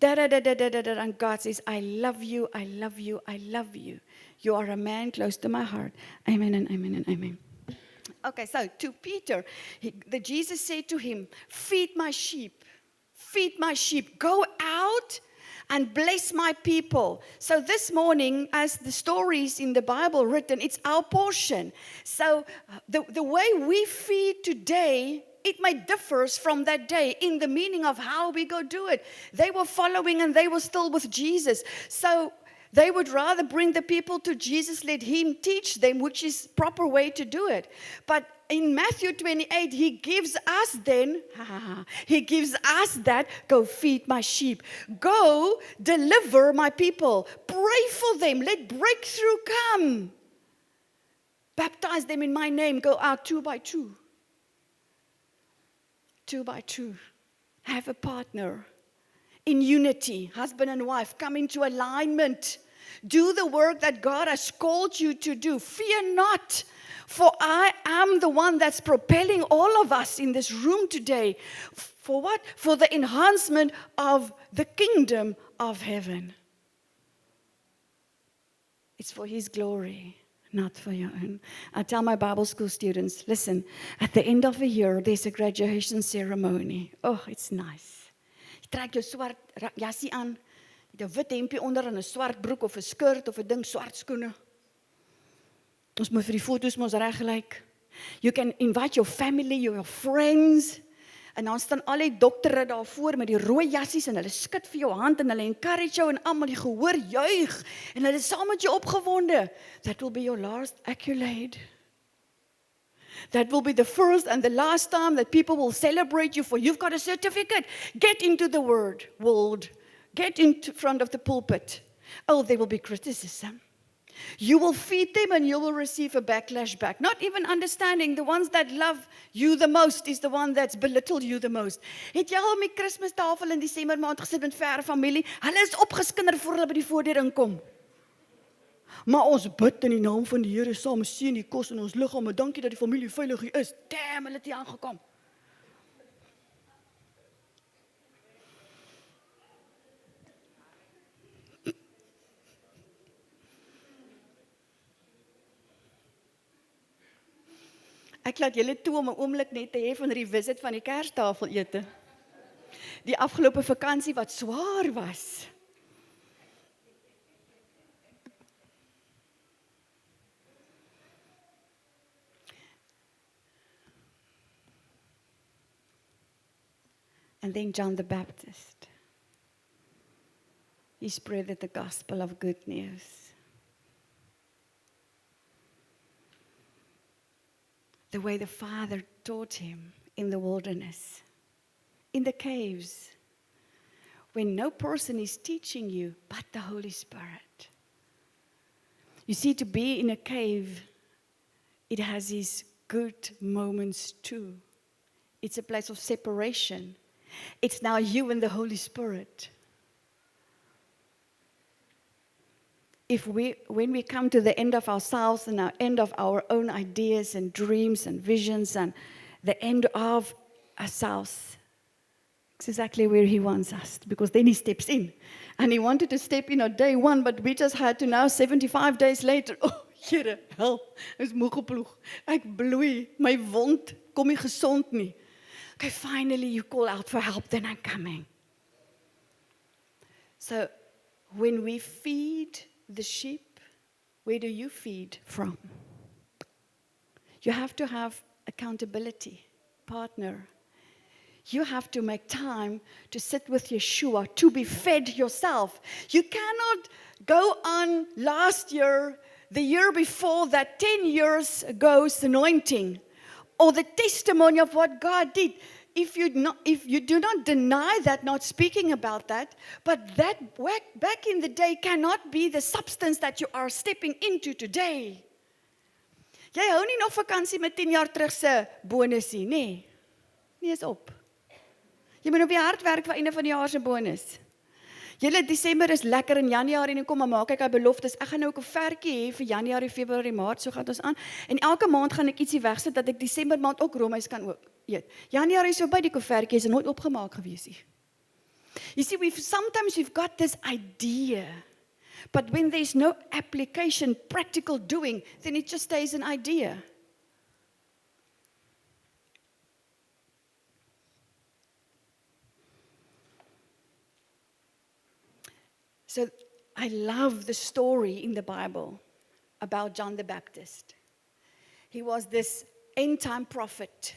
And God says, I love you, I love you, I love you. You are a man close to my heart. Amen and amen and amen. Okay, so to Peter, Jesus said to him, feed my sheep, go out and bless my people. So this morning, as the stories in the Bible written, it's our portion. So the way we feed today, it may differ from that day in the meaning of how we go do it. They were following and they were still with Jesus. So they would rather bring the people to Jesus, let Him teach them, which is proper way to do it. But in Matthew 28, He gives us that, go feed my sheep. Go deliver my people. Pray for them. Let breakthrough come. Baptize them in my name. Go out 2 by 2. 2 by 2. Have a partner. In unity, husband and wife, come into alignment. Do the work that God has called you to do. Fear not, for I am the one that's propelling all of us in this room today. For what? For the enhancement of the kingdom of heaven. It's for His glory, not for your own. I tell my Bible school students, listen, at the end of the year, there's a graduation ceremony. Oh, it's nice. Trek jou swart jassie aan, jy 'n wit hempie onder en 'n swart broek of 'n skirt of 'n ding swart skoene. Ons moet vir die foto's mos reg lyk. You can invite your family, your friends. En dan staan al die doktere daar voor met die rooi jassies en hulle skud vir jou hand en hulle encourage jou en almal die gehoor juig en hulle is saam met jou opgewonde. That will be your last accolade. That will be the first and the last time that people will celebrate you for you've got a certificate. Get into the world. Get in front of the pulpit. Oh, there will be criticism. You will feed them and you will receive a backlash back. Not even understanding the ones that love you the most is the one that's belittled you the most. Het jy al met Kersfeestafel in Desember maand gesit met verre familie? Hulle is opgeskinder voor hulle by die voordeur inkom. Maar ons bid in die naam van die Here saam, seën die kos in ons liggame. Dankie dat die familie veilig hier is. Damn, hulle het hier aangekom. Ek laat julle toe om 'n oomblik net te hê van die revisit van die Kerstafelete. Die afgelope vakansie wat swaar was. And then John the Baptist. He spread the gospel of good news. The way the Father taught him in the wilderness, in the caves, when no person is teaching you but the Holy Spirit. You see, to be in a cave, it has its good moments too. It's a place of separation. It's now you and the Holy Spirit. When we come to the end of ourselves and our end of our own ideas and dreams and visions and the end of ourselves, it's exactly where He wants us, because then He steps in. And He wanted to step in on day 1, but we just had to now 75 days later. Oh, Here, help, is moeg op ploeg. Ek bloei, my wond kom nie gesond nie. Okay, finally you call out for help, then I'm coming. So, when we feed the sheep, where do you feed from? You have to have accountability, partner. You have to make time to sit with Yeshua, to be fed yourself. You cannot go on last year, the year before that, 10 years ago's anointing, or the testimony of what God did. If you do not deny that, not speaking about that, but that back in the day cannot be the substance that you are stepping into today. Jy hou nie nog vakansie met 10 jaar terug se bonusie, nee. Nee, is op. Jy moet op die hard werk vir einde van die jaar se bonus. Julle Desember is lekker in Januarie en kom maar maak ek 'n beloftes. Ek gaan nou ook 'n vertjie hê vir Januarie, Februarie, Maart, so gaan ons aan. En elke maand gaan ek ietsie wegsit dat ek Desember maand ook roomys kan ook eet. Januarie so by die koevertjie is nooit opgemaak gewees nie. You see, sometimes we've got this idea, but when there's no application, practical doing, then it just stays an idea. So I love the story in the Bible about John the Baptist. He was this end-time prophet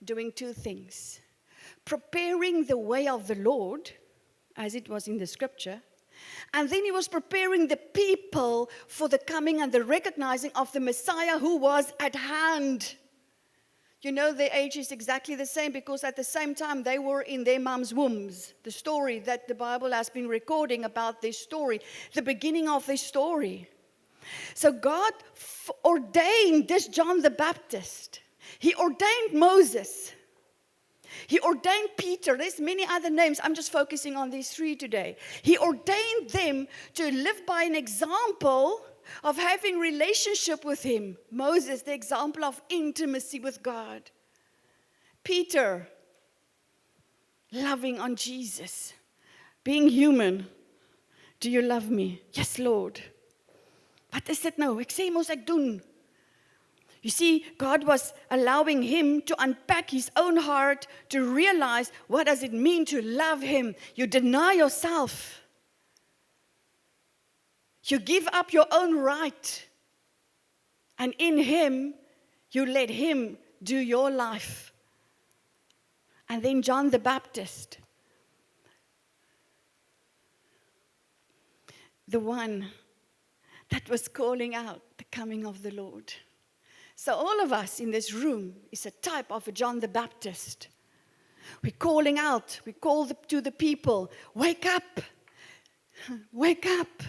doing two things. Preparing the way of the Lord, as it was in the scripture, and then he was preparing the people for the coming and the recognizing of the Messiah who was at hand. You know, their age is exactly the same because at the same time they were in their mom's wombs. The story that the Bible has been recording about this story, the beginning of this story. So God ordained this John the Baptist. He ordained Moses. He ordained Peter. There's many other names. I'm just focusing on these three today. He ordained them to live by an example of having relationship with him. Moses, the example of intimacy with God. Peter, loving on Jesus. Being human. Do you love me? Yes, Lord. Wat is dit nou? Ek sê mos ek doen. You see, God was allowing him to unpack his own heart, to realize what does it mean to love him. You deny yourself. You give up your own right. And in him, you let him do your life. And then John the Baptist, the one that was calling out the coming of the Lord. So all of us in this room is a type of a John the Baptist. We're calling out, we call to the people, wake up, wake up.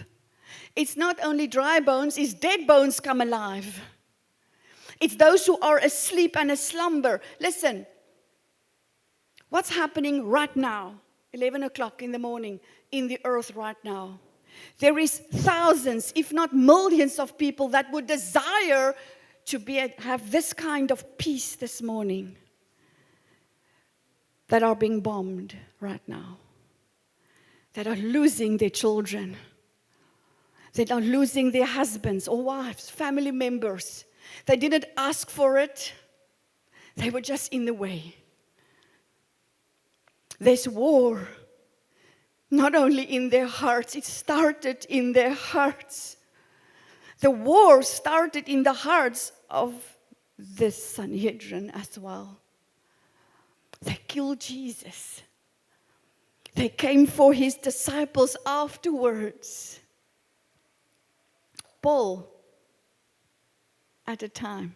It's not only dry bones, it's dead bones come alive. It's those who are asleep and a slumber. Listen, what's happening right now, 11 o'clock in the morning, in the earth right now? There is thousands, if not millions of people that would desire to have this kind of peace this morning, that are being bombed right now, that are losing their children, that are losing their husbands or wives, family members. They didn't ask for it. They were just in the way. There's war, not only in their hearts, it started in their hearts. The war started in the hearts of the Sanhedrin as well. They killed Jesus. They came for his disciples afterwards. Paul, at the time,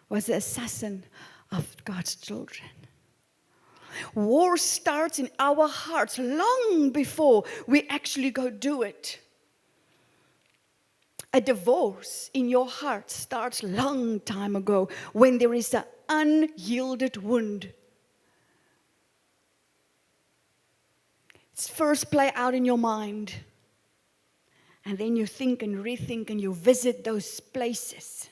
was the assassin of God's children. War starts in our hearts long before we actually go do it. A divorce in your heart starts long time ago when there is an unyielded wound. It's first play out in your mind. And then you think and rethink and you visit those places.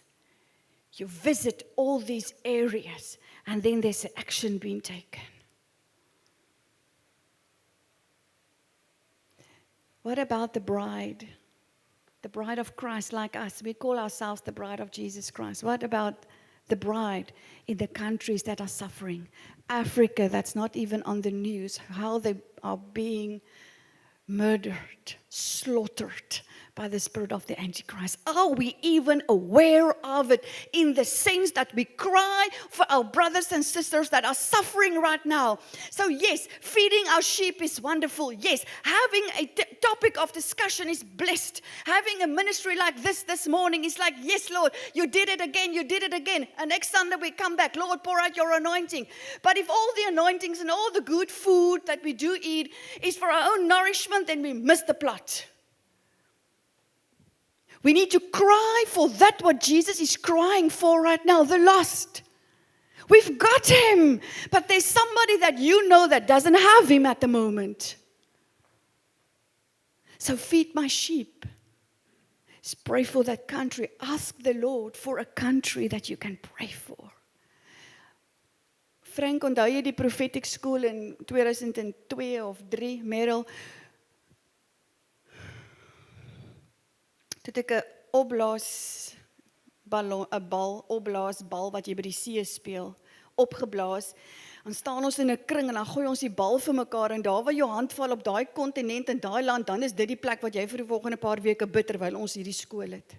You visit all these areas and then there's an action being taken. What about the bride? The bride of Christ like us. We call ourselves the bride of Jesus Christ. What about the bride in the countries that are suffering? Africa, that's not even on the news, how they are being murdered, slaughtered by the spirit of the Antichrist. Are we even aware of it in the sense that we cry for our brothers and sisters that are suffering right now? So yes, feeding our sheep is wonderful. Yes, having a topic of discussion is blessed. Having a ministry like this morning is like, yes, Lord, you did it again, you did it again. And next Sunday we come back, Lord, pour out your anointing. But if all the anointings and all the good food that we do eat is for our own nourishment, then we miss the plot. We need to cry for that what Jesus is crying for right now, the lost. We've got him, but there's somebody that you know that doesn't have him at the moment. So feed my sheep. Just pray for that country. Ask the Lord for a country that you can pray for. Frank, onthou jy die prophetic school in 2002 of 3, Merrill? Toe het ek 'n opblaasbal wat jy by die see speel, opgeblaas. Dan staan ons in 'n kring en dan gooi ons die bal vir mekaar en daar waar jou hand val op daai kontinent en daai land, dan is dit die plek wat jy vir die volgende paar weke bid terwyl ons hierdie skool het.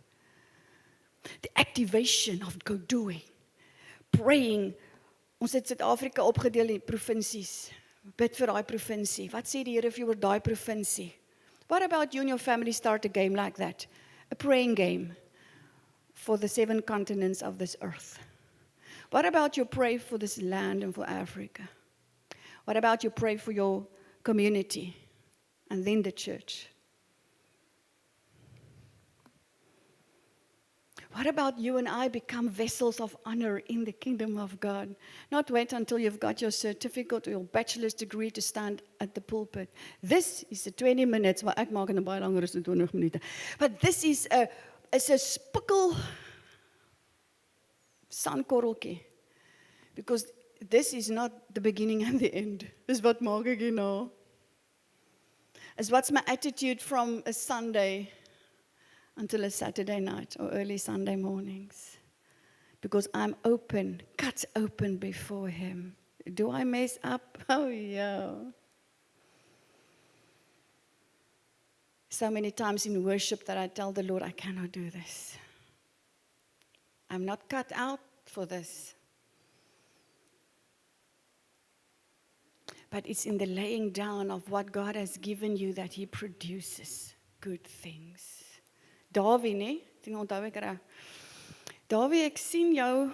The activation of go-doing, praying. Ons het Suid-Afrika opgedeel in provinsies. Bid vir daai provinsie. Wat sê die Here vir jou oor daai provinsie? What about you and your family start a game like that? A praying game for the 7 continents of this earth. What about you pray for this land and for Africa? What about you pray for your community and then the church? What about you and I become vessels of honor in the kingdom of God? Not wait until you've got your certificate or your bachelor's degree to stand at the pulpit. This is the 20 minutes, maar ek maak in 'n baie langer as 20 minute. But this is a spikkel sandkorreltjie. Because this is not the beginning and the end. Dis wat maak ek nou. Is what's my attitude from a Sunday until a Saturday night or early Sunday mornings. Because I'm open, cut open before him. Do I mess up? Oh, yeah. So many times in worship that I tell the Lord, I cannot do this. I'm not cut out for this. But it's in the laying down of what God has given you that He produces good things. Dawie, nee? Sien onthou ek reg. Dawie, ek sien jou.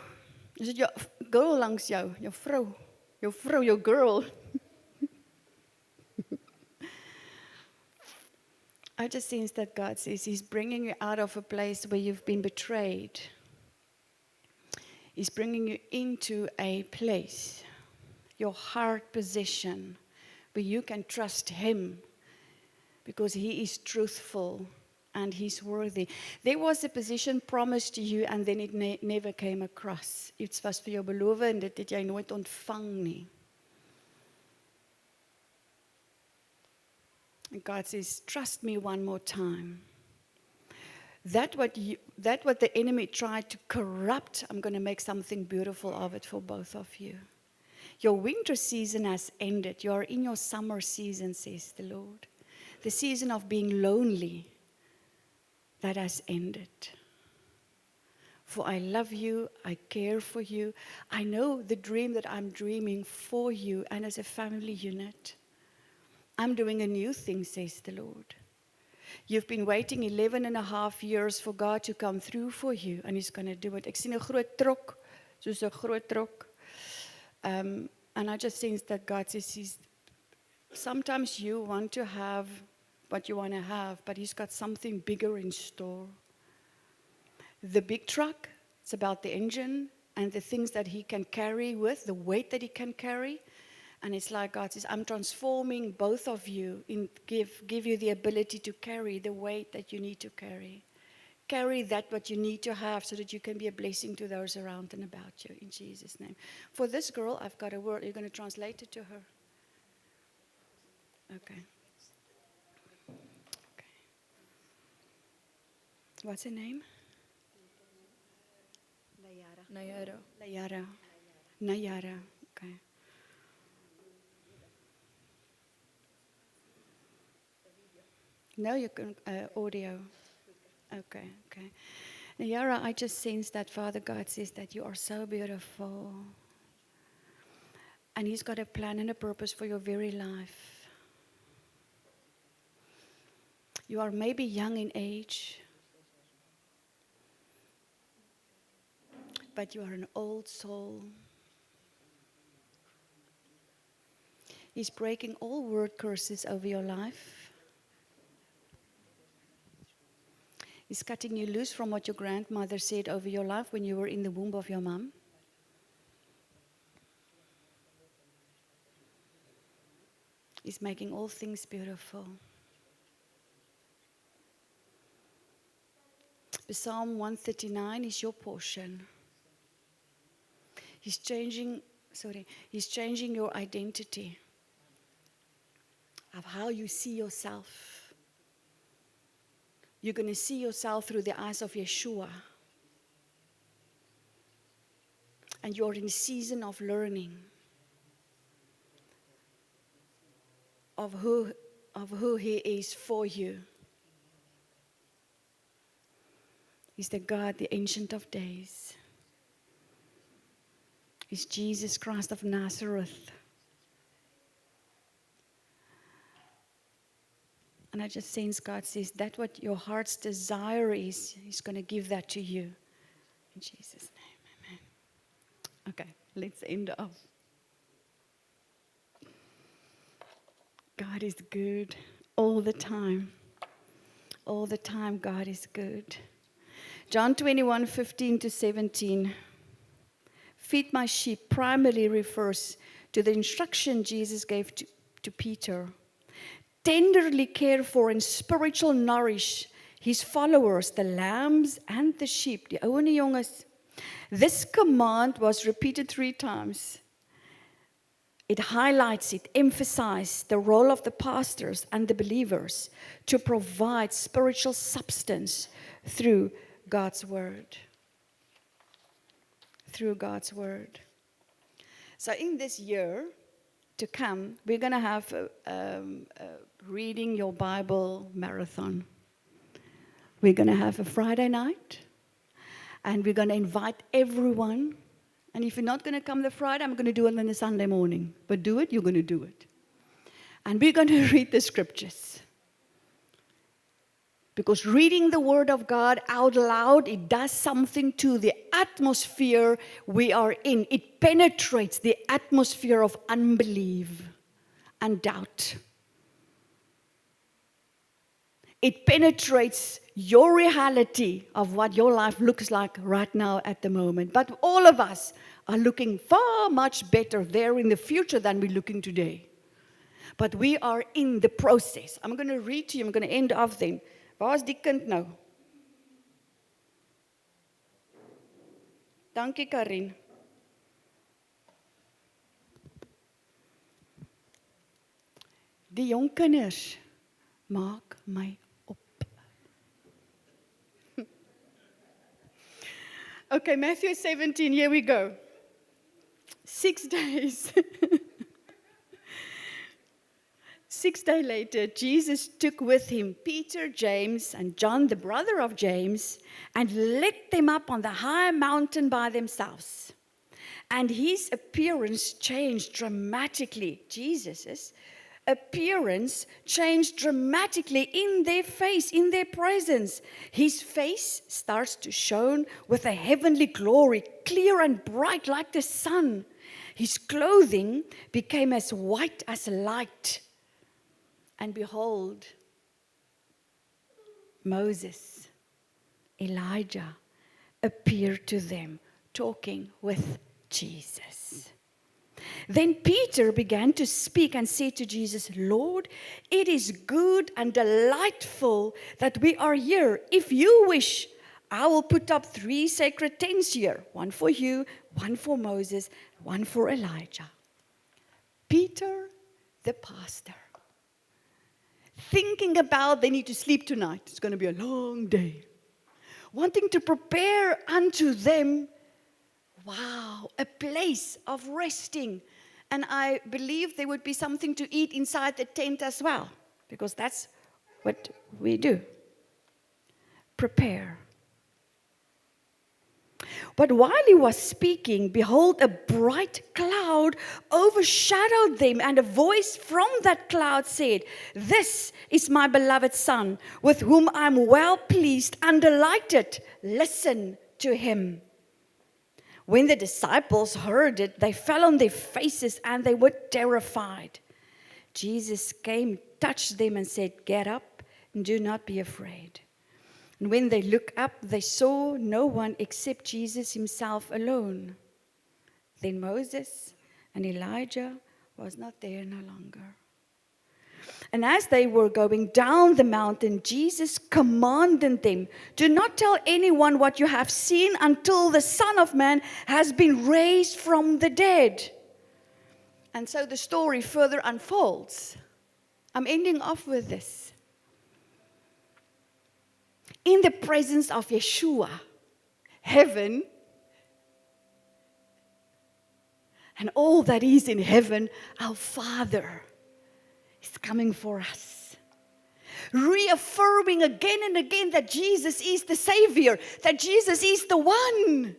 Is dit jou girl langs jou? Jou vrou. Jou vrou, jou girl. I just sense that God says He's bringing you out of a place where you've been betrayed. He's bringing you into a place, your heart position, where you can trust Him because He is truthful and He's worthy. There was a position promised to you and then it never came across. Iets was vir jou beloof en dit het jy nooit ontvang nie. And God says, trust me one more time. That what the enemy tried to corrupt, I'm going to make something beautiful of it for both of you. Your winter season has ended. You are in your summer season, says the Lord. The season of being lonely, that has ended. For I love you, I care for you. I know the dream that I'm dreaming for you and as a family unit. I'm doing a new thing, says the Lord. You've been waiting 11 and a half years for God to come through for you, and He's going to do it. Ek sien 'n groot trok, soos 'n groot trok. And I just sense that God says sometimes you want to have what you want to have, but He's got something bigger in store. The big truck, it's about the engine and the things that He can carry with, the weight that He can carry. And it's like God says, I'm transforming both of you, give you the ability to carry the weight that you need to carry. Carry that what you need to have so that you can be a blessing to those around and about you, in Jesus' name. For this girl, I've got a word. You're going to translate it to her? Okay. Okay. What's her name? Nayara. Okay. No, you can audio. Okay. Now, Yara, I just sense that Father God says that you are so beautiful. And He's got a plan and a purpose for your very life. You are maybe young in age, but you are an old soul. He's breaking all word curses over your life. He's cutting you loose from what your grandmother said over your life when you were in the womb of your mom. He's making all things beautiful. Psalm 139 is your portion. He's changing your identity of how you see yourself. You're going to see yourself through the eyes of Yeshua. And you're in a season of learning of who He is for you. He's the God, the Ancient of Days. He's Jesus Christ of Nazareth. And I just sense God says that what your heart's desire is, He's going to give that to you. In Jesus' name, amen. Okay, let's end off. God is good all the time. All the time, God is good. John 21:15-17. Feed my sheep primarily refers to the instruction Jesus gave to Peter. Tenderly care for and spiritual nourish His followers, the lambs and the sheep, die ou en die jonges. This command was repeated 3 times. It highlights, it emphasizes the role of the pastors and the believers to provide spiritual substance through God's word. Through God's word. So in this year to come, we're going to have a reading your Bible marathon. We're going to have a Friday night, and we're going to invite everyone And if you're not going to come the Friday, I'm going to do it on the Sunday morning. But do it, you're going to do it. And we're going to read the scriptures. Because reading the Word of God out loud, it does something to the atmosphere we are in. It penetrates the atmosphere of unbelief and doubt. It penetrates your reality of what your life looks like right now at the moment. But all of us are looking far much better there in the future than we're looking today. But we are in the process. I'm going to read to you. I'm going to end off then. Waar is die kind nou? Dankie, Karin. Die jong kinders maak my op. Okay, Matthew 17, here we go. 6 days. 6 days later, Jesus took with him Peter, James, and John, the brother of James, and led them up on the high mountain by themselves. And his appearance changed dramatically. Jesus' appearance changed dramatically in their face, in their presence. His face starts to shine with a heavenly glory, clear and bright like the sun. His clothing became as white as light. And behold, Moses, Elijah appeared to them, talking with Jesus. Then Peter began to speak and said to Jesus, Lord, it is good and delightful that we are here. If you wish, I will put up 3 sacred tents here, one for you, one for Moses, one for Elijah. Peter, the pastor, thinking about they need to sleep tonight. It's going to be a long day. Wanting to prepare unto them, wow, a place of resting. And I believe there would be something to eat inside the tent as well, because that's what we do. Prepare. But while he was speaking, behold, a bright cloud overshadowed them, and a voice from that cloud said, This is my beloved Son, with whom I am well pleased and delighted. Listen to him. When the disciples heard it, they fell on their faces and they were terrified. Jesus came, touched them, and said, Get up and do not be afraid. And when they looked up, they saw no one except Jesus himself alone. Then Moses and Elijah was not there no longer. And as they were going down the mountain, Jesus commanded them, Do not tell anyone what you have seen until the Son of Man has been raised from the dead. And so the story further unfolds. I'm ending off with this. In the presence of Yeshua, heaven, and all that is in heaven, our Father is coming for us. Reaffirming again and again that Jesus is the Savior, that Jesus is the one.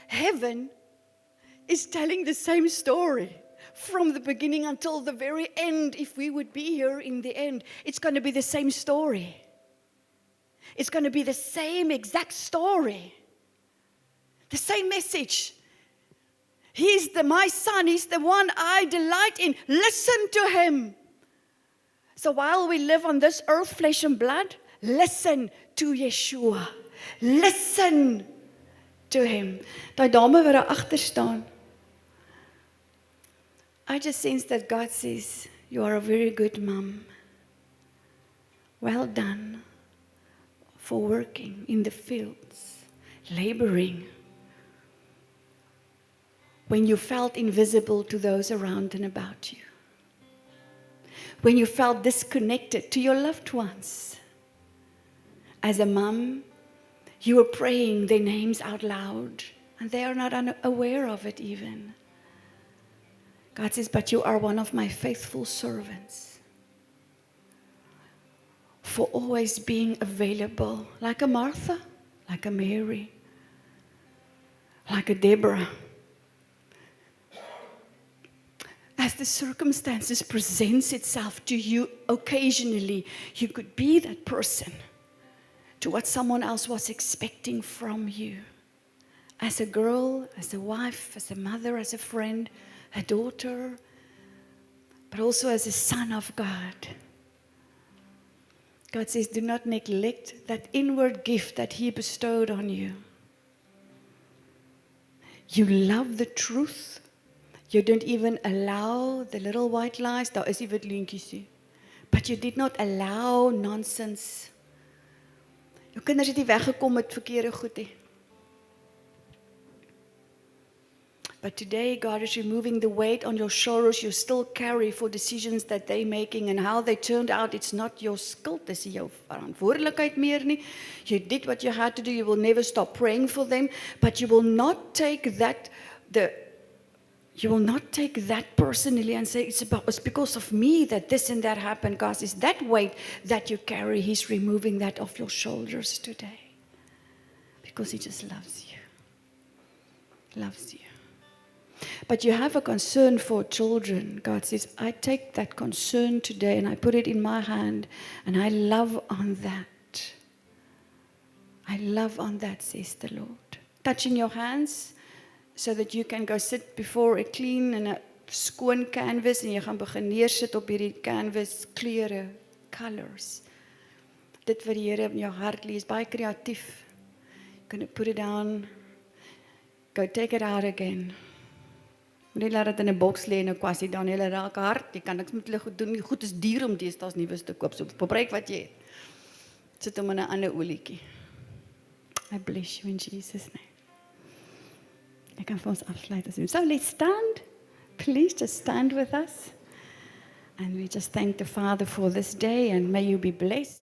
Heaven is telling the same story from the beginning until the very end. If we would be here in the end, it's going to be the same story. It's going to be the same exact story. The same message. He's my Son. He's the one I delight in. Listen to him. So while we live on this earth, flesh and blood, listen to Yeshua. Listen to him. Daai dame wat daar agter staan. I just sense that God says, you are a very good mom. Well done for working in the fields, laboring, when you felt invisible to those around and about you, when you felt disconnected to your loved ones. As a mom, you were praying their names out loud, and they are not unaware of it even. God says, but you are one of my faithful servants. For always being available, like a Martha, like a Mary. like a Deborah. As the circumstances presents itself to you occasionally, you could be that person to what someone else was expecting from you. As a girl, as a wife, as a mother, as a friend, a daughter, but also as a son of God. God says, do not neglect that inward gift that He bestowed on you. You love the truth. You don't even allow the little white lies. Daar is die wit leentjies nie. But you did not allow nonsense. Jou kinders het nie weggekom met verkeerde goed nie. But today, God is removing the weight on your shoulders you still carry for decisions that they're making and how they turned out. It's not your skuld. Dis nie jou verantwoordelikheid meer nie. You did what you had to do. You will never stop praying for them. But you will not take that, you will not take that personally and say, it's because of me that this and that happened. God says, that weight that you carry, He's removing that off your shoulders today. Because He just loves you. Loves you. But you have a concern for children. God says, I take that concern today and I put it in my hand and I love on that. I love on that, says the Lord. Touching your hands so that you can go sit before a clean and a skoon canvas en jy gaan begin neersit op hierdie canvas kleure, colors. Dit wat die Here in jou hart lê is baie kreatief. You're going to put it down. Go take it out again. Moenie laat dit in 'n boks lê en 'n kwassie dan hulle raak hard. Jy kan niks met hulle goed doen. Die goed is duur om deesdae nuus te koop. So gebruik wat jy het. Sit hom in 'n ander olietjie. I bless you in Jesus' name. Ek kan vir ons afsluit asseblief. So let's stand. Please just stand with us. And we just thank the Father for this day and may you be blessed.